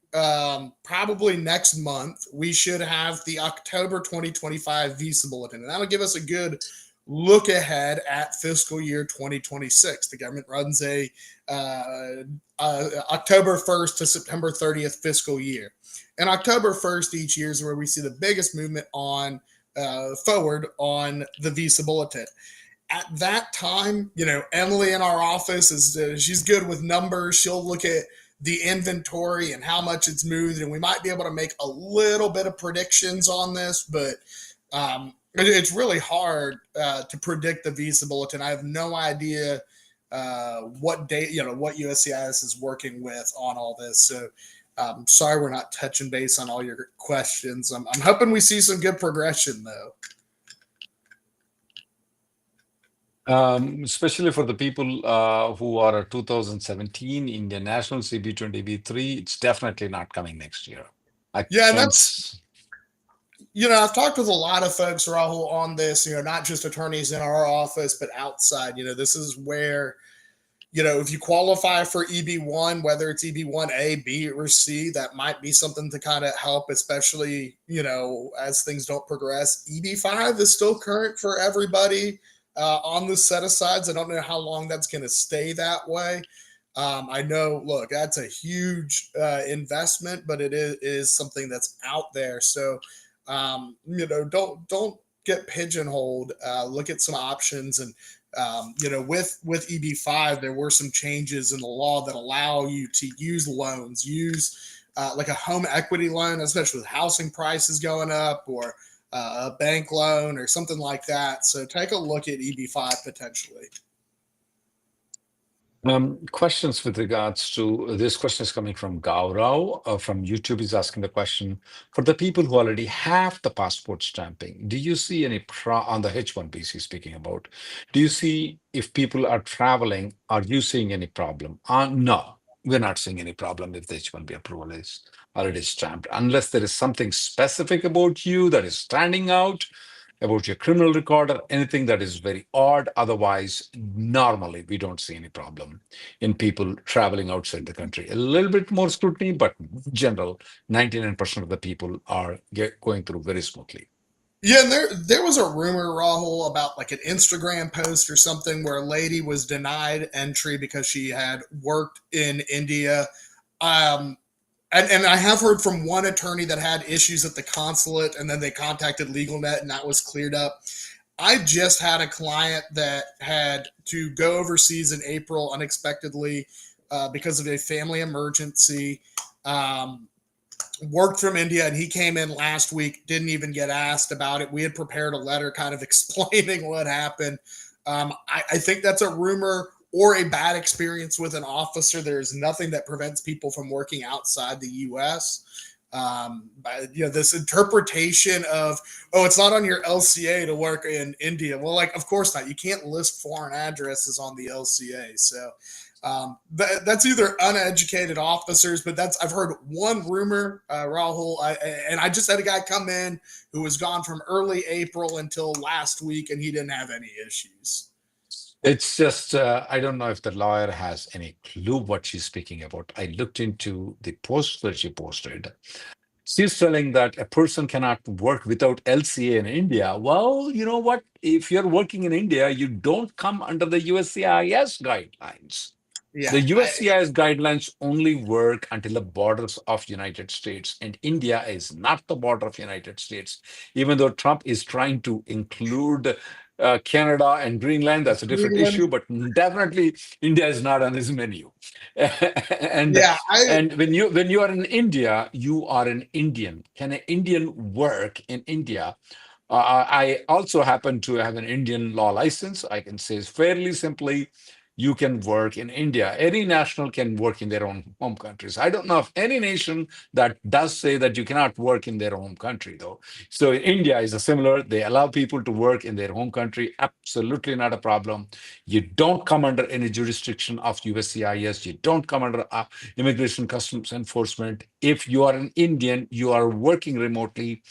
probably next month we should have the October 2025 visa bulletin, and that'll give us a good look ahead at fiscal year 2026. The government runs a October 1st to September 30th fiscal year. And October 1st each year is where we see the biggest movement on forward on the visa bulletin. At that time, Emily in our office she's good with numbers. She'll look at the inventory and how much it's moved, and we might be able to make a little bit of predictions on this, but it's really hard to predict the visa bulletin. I have no idea what date, what USCIS is working with on all this. So sorry we're not touching base on all your questions. I'm hoping we see some good progression, though. Especially for the people who are 2017 Indian National CB20B3, it's definitely not coming next year. I Yeah, and can. I've talked with a lot of folks, Rahul, on this, not just attorneys in our office, but outside. This is where, if you qualify for EB1, whether it's EB1A, B, or C, that might be something to kind of help, especially, as things don't progress. EB5 is still current for everybody on the set-asides. I don't know how long that's going to stay that way. I know, look, that's a huge investment, but it is something that's out there. So, don't get pigeonholed. Look at some options, and with EB5, there were some changes in the law that allow you to use loans, use like a home equity loan, especially with housing prices going up, or a bank loan or something like that. So take a look at EB5 potentially. Questions with regards to this question is coming from Gaurao from YouTube. Is asking the question, for the people who already have the passport stamping, do you see any on the H1BC speaking about? Do you see if people are traveling, are you seeing any problem? No, we're not seeing any problem if the H1B approval is already stamped, unless there is something specific about you that is standing out, about your criminal record or anything that is very odd. Otherwise, normally we don't see any problem in people traveling outside the country. A little bit more scrutiny, but in general, 99% of the people are going through very smoothly. Yeah, and there was a rumor, Rahul, about like an Instagram post or something where a lady was denied entry because she had worked in India. Um, and I have heard from one attorney that had issues at the consulate, and then they contacted LegalNet, and that was cleared up. I just had a client that had to go overseas in April unexpectedly because of a family emergency. Um, Worked from India, and he came in last week, didn't even get asked about it. We had prepared a letter kind of explaining what happened. I think that's a rumor or a bad experience with an officer. There's nothing that prevents people from working outside the U.S. But, this interpretation of, oh, it's not on your LCA to work in India. Well, like, of course not. You can't list foreign addresses on the LCA. So that's either uneducated officers, but that's I've heard one rumor, Rahul, and I just had a guy come in who was gone from early April until last week, and he didn't have any issues. It's just, I don't know if the lawyer has any clue what she's speaking about. I looked into the post that she posted. She's telling that a person cannot work without LCA in India. Well, you know what? If you're working in India, you don't come under the USCIS guidelines. Yeah, The USCIS guidelines only work until the borders of United States, and India is not the border of United States. Even though Trump is trying to include Canada and Greenland, that's a different Greenland. issue. But definitely, India is not on his menu. and Yeah, I and when you are in India, you are an Indian. Can an Indian work in India? I also happen to have an Indian law license. I can say fairly simply, you can work in India. Any national can work in their own home countries. I don't know of any nation that does say that you cannot work in their home country, though. So India is a similar. They allow people to work in their home country. Absolutely not a problem. You don't come under any jurisdiction of USCIS. You don't come under Immigration Customs Enforcement. If you are an Indian, you are working remotely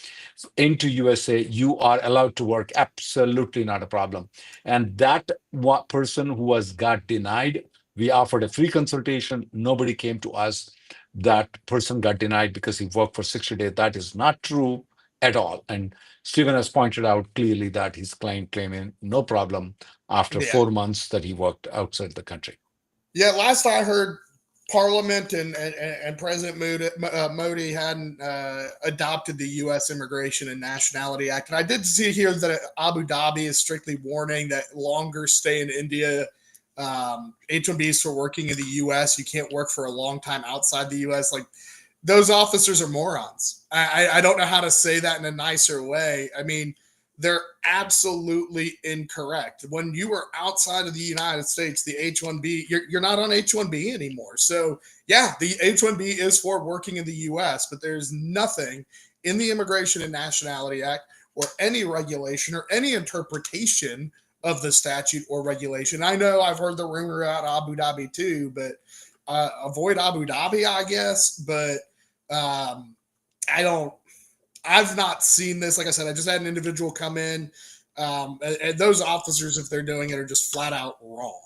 into USA, you are allowed to work. Absolutely not a problem. And that person who was got denied, we offered a free consultation. Nobody came to us. That person got denied because he worked for 60 days. That is not true at all. And Stephen has pointed out clearly that his client claiming no problem after yeah 4 months that he worked outside the country. yeah. Last I heard, Parliament and President Modi hadn't adopted the U.S. Immigration and Nationality Act. And I did see here that Abu Dhabi is strictly warning that longer stay in India, H-1Bs for working in the U.S. You can't work for a long time outside the U.S. Like, those officers are morons. I don't know how to say that in a nicer way. I mean, they're absolutely incorrect. When you are outside of the United States, the H-1B, you're not on H-1B anymore. So, yeah, the H-1B is for working in the U.S., but there's nothing in the Immigration and Nationality Act or any regulation or any interpretation of the statute or regulation. I know I've heard the rumor about Abu Dhabi too, but avoid Abu Dhabi, I guess. But um, I don't. I've not seen this. Like I said, I just had an individual come in, and those officers, if they're doing it, are just flat out wrong.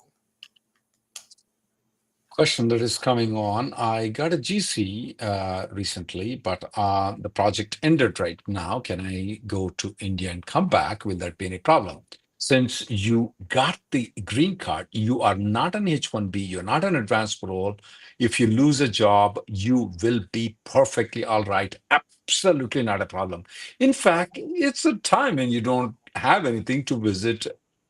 Question that is coming on. I got a GC recently, but the project ended right now. Can I go to India and come back? Will that be any problem? Since you got the green card, you are not an H-1B, you're not an advanced parole. If you lose a job, you will be perfectly all right. Absolutely not a problem. In fact, it's a time when you don't have anything to visit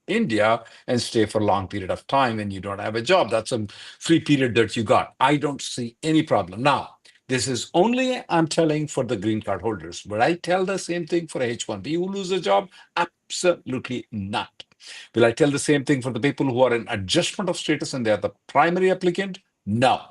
India and stay for a long period of time and you don't have a job. That's a free period that you got. I don't see any problem. Now, this is only I'm telling for the green card holders, but I tell the same thing for H-1B who lose a job. Absolutely not. Will I tell the same thing for the people who are in adjustment of status and they are the primary applicant? No.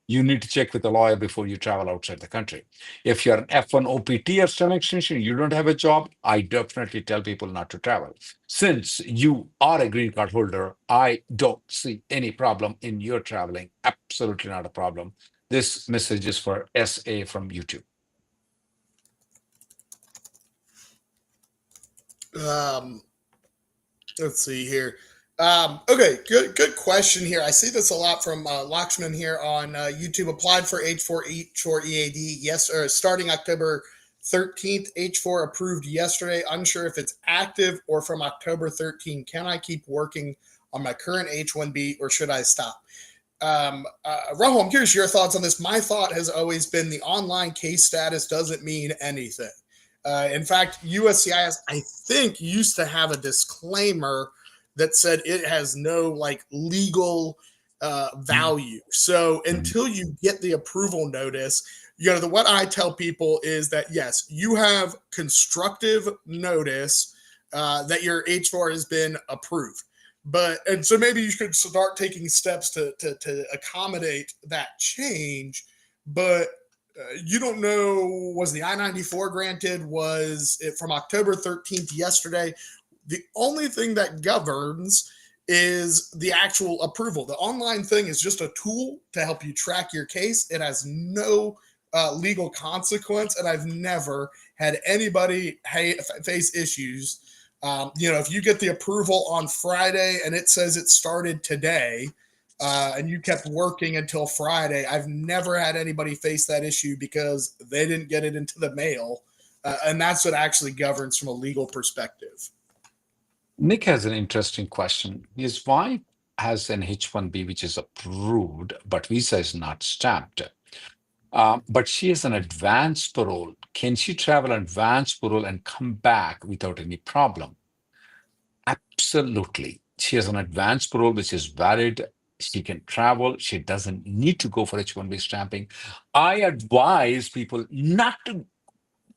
You need to check with a lawyer before you travel outside the country. If you're an F1 OPT or STEM extension, you don't have a job, I definitely tell people not to travel. Since you are a green card holder, I don't see any problem in your traveling. Absolutely not a problem. This message is for SA from YouTube. Um, let's see here. Okay, good question here. I see this a lot from Lakshman here on YouTube. Applied for H4 EAD, yes, or starting October 13th H4 approved yesterday. Unsure if it's active or from October 13. Can I keep working on my current H1B or should I stop? Rahul, I'm curious your thoughts on this. My thought has always been the online case status doesn't mean anything. In fact, USCIS, I think, used to have a disclaimer that said it has no like legal value. So until you get the approval notice, what I tell people is that yes, you have constructive notice that your H4 has been approved. And so maybe you could start taking steps to accommodate that change. But you don't know, was the I-94 granted? Was it from October 13th yesterday? The only thing that governs is the actual approval. The online thing is just a tool to help you track your case. It has no legal consequence, and I've never had anybody face issues. If you get the approval on Friday and it says it started today, and you kept working until Friday, I've never had anybody face that issue because they didn't get it into the mail. And that's what actually governs from a legal perspective. Nick has an interesting question. His wife has an H-1B which is approved, but visa is not stamped. But she has an advance parole. Can she travel advance parole and come back without any problem? Absolutely. She has an advance parole which is valid. She can travel. She doesn't need to go for H-1B stamping. I advise people not to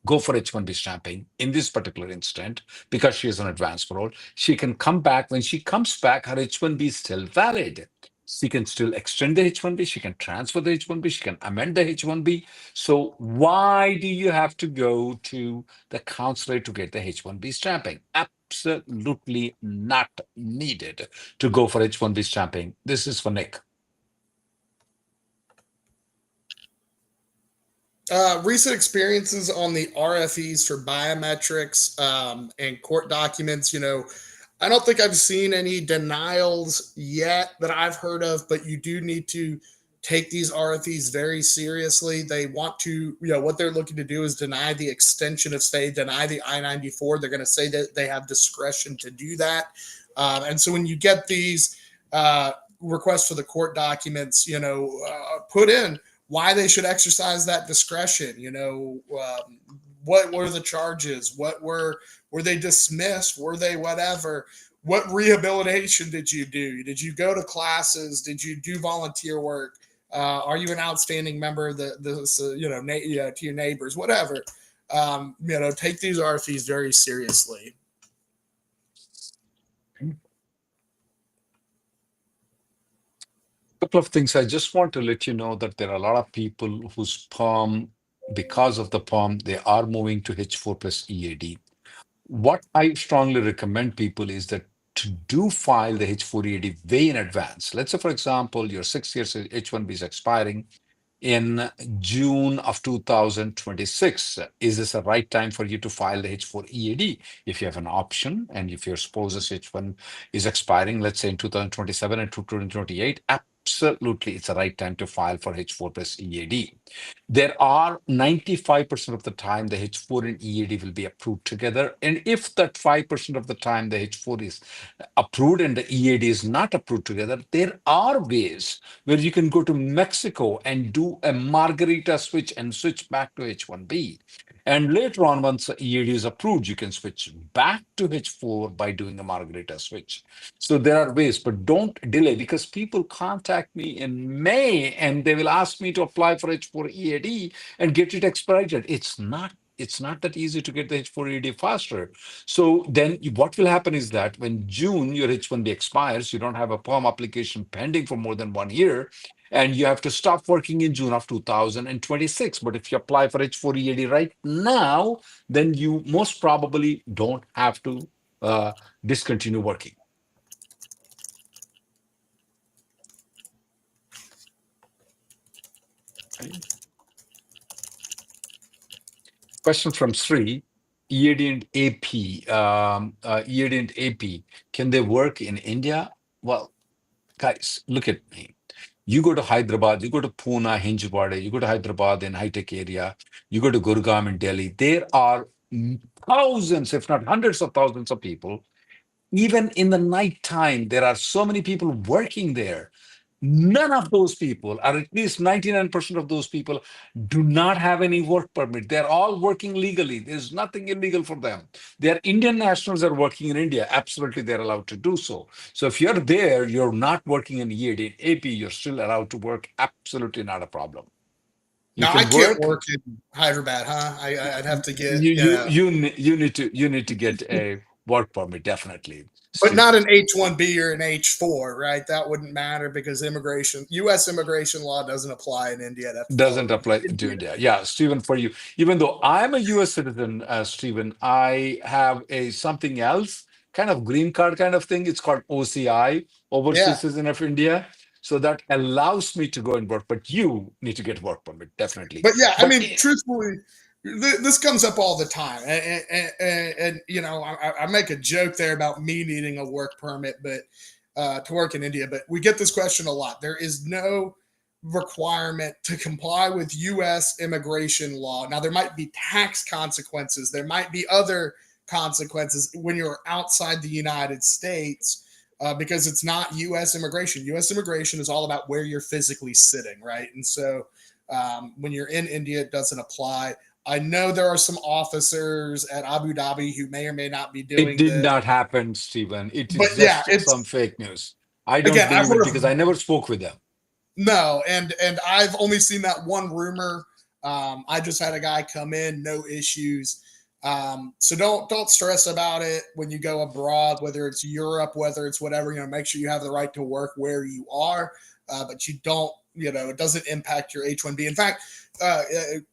go for H-1B stamping in this particular instant because she is on advance parole. She can come back. When she comes back, her H-1B is still valid. She can still extend the H-1B. She can transfer the H-1B. She can amend the H-1B. So why do you have to go to the consulate to get the H-1B stamping? Absolutely not needed to go for H-1B stamping. This is for Nick. Recent experiences on the RFEs for biometrics and court documents. I don't think I've seen any denials yet that I've heard of, but you do need to take these RFEs very seriously. They want to, what they're looking to do is deny the extension of stay, deny the I-94. They're going to say that they have discretion to do that. And so when you get these requests for the court documents, put in why they should exercise that discretion. What were the charges? What were they dismissed? Were they whatever? What rehabilitation did you do? Did you go to classes? Did you do volunteer work? Are you an outstanding member of to your neighbors? Whatever. Take these RFEs very seriously. Couple of things. I just want to let you know that there are a lot of people whose perm, because of the perm, they are moving to H4 plus EAD. What I strongly recommend people is that to file the H4 EAD way in advance. Let's say, for example, your 6 years H1B is expiring in June of 2026. Is this the right time for you to file the H4 EAD? If you have an option and if your spouse's H1 is expiring, let's say in 2027 and 2028, absolutely it's the right time to file for H4 plus EAD. There are 95% of the time the H4 and EAD will be approved together. And if that 5% of the time the H4 is approved and the EAD is not approved together, there are ways where you can go to Mexico and do a margarita switch and switch back to H1B. And later on, once the EAD is approved, you can switch back to H4 by doing a margarita switch. So there are ways, but don't delay because people contact me in May and they will ask me to apply for H4 EAD and get it expedited. It's not that easy to get the H4 EAD faster. So then what will happen is that when June your H1B expires, you don't have a perm application pending for more than 1 year, and you have to stop working in June of 2026. But if you apply for H4 EAD right now, then you most probably don't have to discontinue working. Question from Sri. EAD and AP, EAD and AP, can they work in India? Well, guys, look at me. You go to Hyderabad, you go to Pune, Hinjawadi, you go to Hyderabad in high-tech area, you go to Gurgaon in Delhi. There are thousands, if not hundreds of thousands of people. Even in the night time, there are so many people working there. None of those people, or at least 99% of those people, do not have any work permit. They're all working legally. There's nothing illegal for them. They're Indian nationals that are working in India. Absolutely, they're allowed to do so. So if you're there, you're not working in EAD, in AP, you're still allowed to work. Absolutely not a problem. You Now I can can't work. work in Hyderabad, huh? I'd have to get, You need to get a work permit, definitely, but not Stephen. an H-1B or an H-4, right? That wouldn't matter because U.S. immigration law doesn't apply in India. I'd have to follow Doesn't apply to India. India. Yeah, Stephen, for you, even though I'm a US citizen, Stephen, I have a something else, kind of green card kind of thing. It's called OCI, Yeah, Overseas Citizen of India. So that allows me to go and work, but you need to get work permit, definitely. but yeah, I But mean, truthfully, this comes up all the time, and you know, I make a joke there about me needing a work permit, but to work in India. But we get this question a lot. There is no requirement to comply with U.S. immigration law. Now, there might be tax consequences. There might be other consequences when you're outside the United States. Because it's not U.S. immigration. U.S. immigration is all about where you're physically sitting, right? And so when you're in India, it doesn't apply. I know there are some officers at Abu Dhabi who may or may not be it doing did this, not happen, Stephen. It but is yeah, just some it's fake news. I don't again, I've believe it heard of because I never spoke with them. no, and I've only seen that one rumor. I just had a guy come in, no issues. So don't stress about it when you go abroad, whether it's Europe, whether it's whatever. You know, make sure you have the right to work where you are, but you don't. You know, it doesn't impact your H-1B. In fact,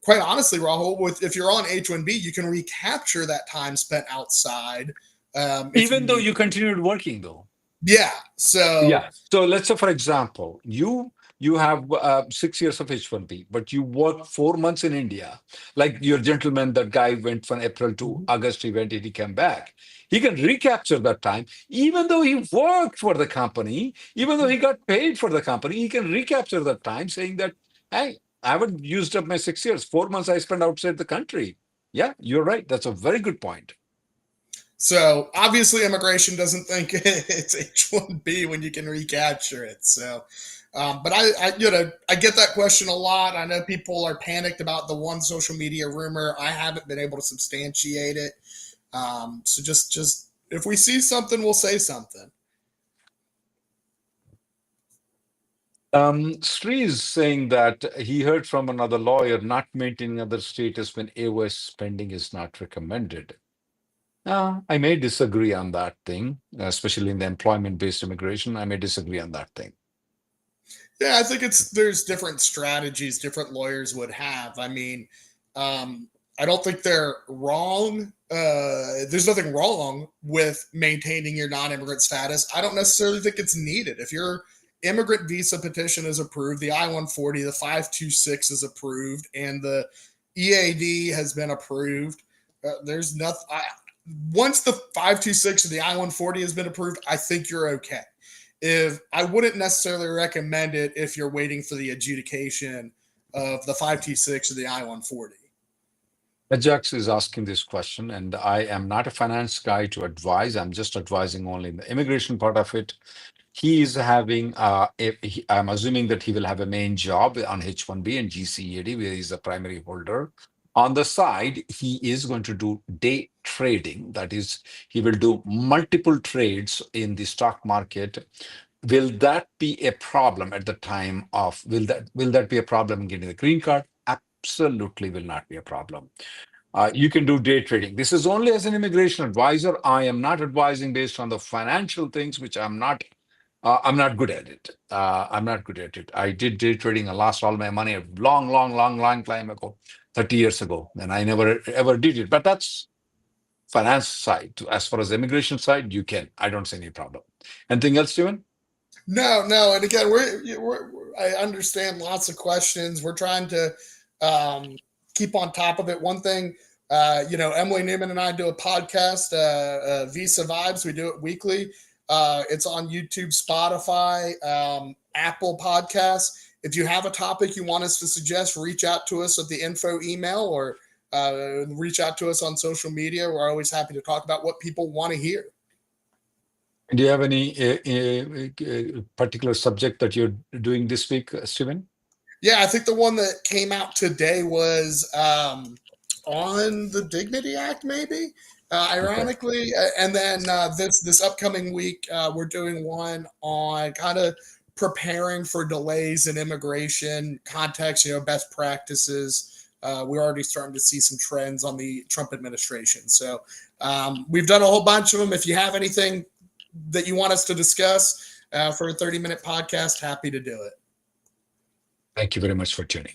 quite honestly, Rahul, if you're on H-1B, you can recapture that time spent outside if you Even though need. you continued working, though. Yeah. So Yeah. So let's say, for example, you have 6 years of H-1B, but you work 4 months in India. Like your gentleman, that guy went from April to August, he went and he came back. He can recapture that time, even though he worked for the company, even though he got paid for the company, he can recapture that time, saying that, hey, I haven't used up my 6 years. 4 months I spent outside the country. Yeah, you're right. That's a very good point. So obviously, immigration doesn't think it's H-1B when you can recapture it. So, but I get that question a lot. I know people are panicked about the one social media rumor. I haven't been able to substantiate it. So just if we see something, we'll say something. Sri is saying that he heard from another lawyer not maintaining other status when AOS spending is not recommended. I may disagree on that thing, especially in the employment-based immigration. I may disagree on that thing. Yeah, I think there's different strategies different lawyers would have. I mean, I don't think they're wrong. There's nothing wrong with maintaining your non-immigrant status. I don't necessarily think it's needed. If your immigrant visa petition is approved, the I-140, the 526 is approved, and the EAD has been approved, there's nothing. Once the 526 or the I-140 has been approved, I think you're okay. If I wouldn't necessarily recommend it if you're waiting for the adjudication of the 526 or the I-140. Ajax is asking this question, and I am not a finance guy to advise. I'm just advising only in the immigration part of it. He is having, I'm assuming that he will have a main job on H-1B and GCEAD, where he's the primary holder. On the side, he is going to do day trading. That is, he will do multiple trades in the stock market. Will that be a problem at the time of, will that be a problem in getting the green card? Absolutely will not be a problem. You can do day trading. This is only as an immigration advisor. I am not advising based on the financial things, which I'm not good at it. I'm not good at it. I did day trading. I lost all my money a long, long, long, long time ago, 30 years ago, and I never ever did it. But that's finance side. As far as immigration side, you can. I don't see any problem. Anything else, Steven? No. And again, I understand lots of questions. We're trying to keep on top of it. One thing, Emily Newman and I do a podcast, Visa Vibes. We do it weekly. It's on YouTube, Spotify, Apple Podcasts. If you have a topic you want us to suggest, reach out to us at the info email or reach out to us on social media. We're always happy to talk about what people want to hear. Do you have any particular subject that you're doing this week, Stephen? Yeah, I think the one that came out today was on the Dignity Act, maybe. Ironically, and then this upcoming week, we're doing one on kind of preparing for delays in immigration context. Best practices. We're already starting to see some trends on the Trump administration. So we've done a whole bunch of them. If you have anything that you want us to discuss for a 30-minute podcast, happy to do it. Thank you very much for tuning.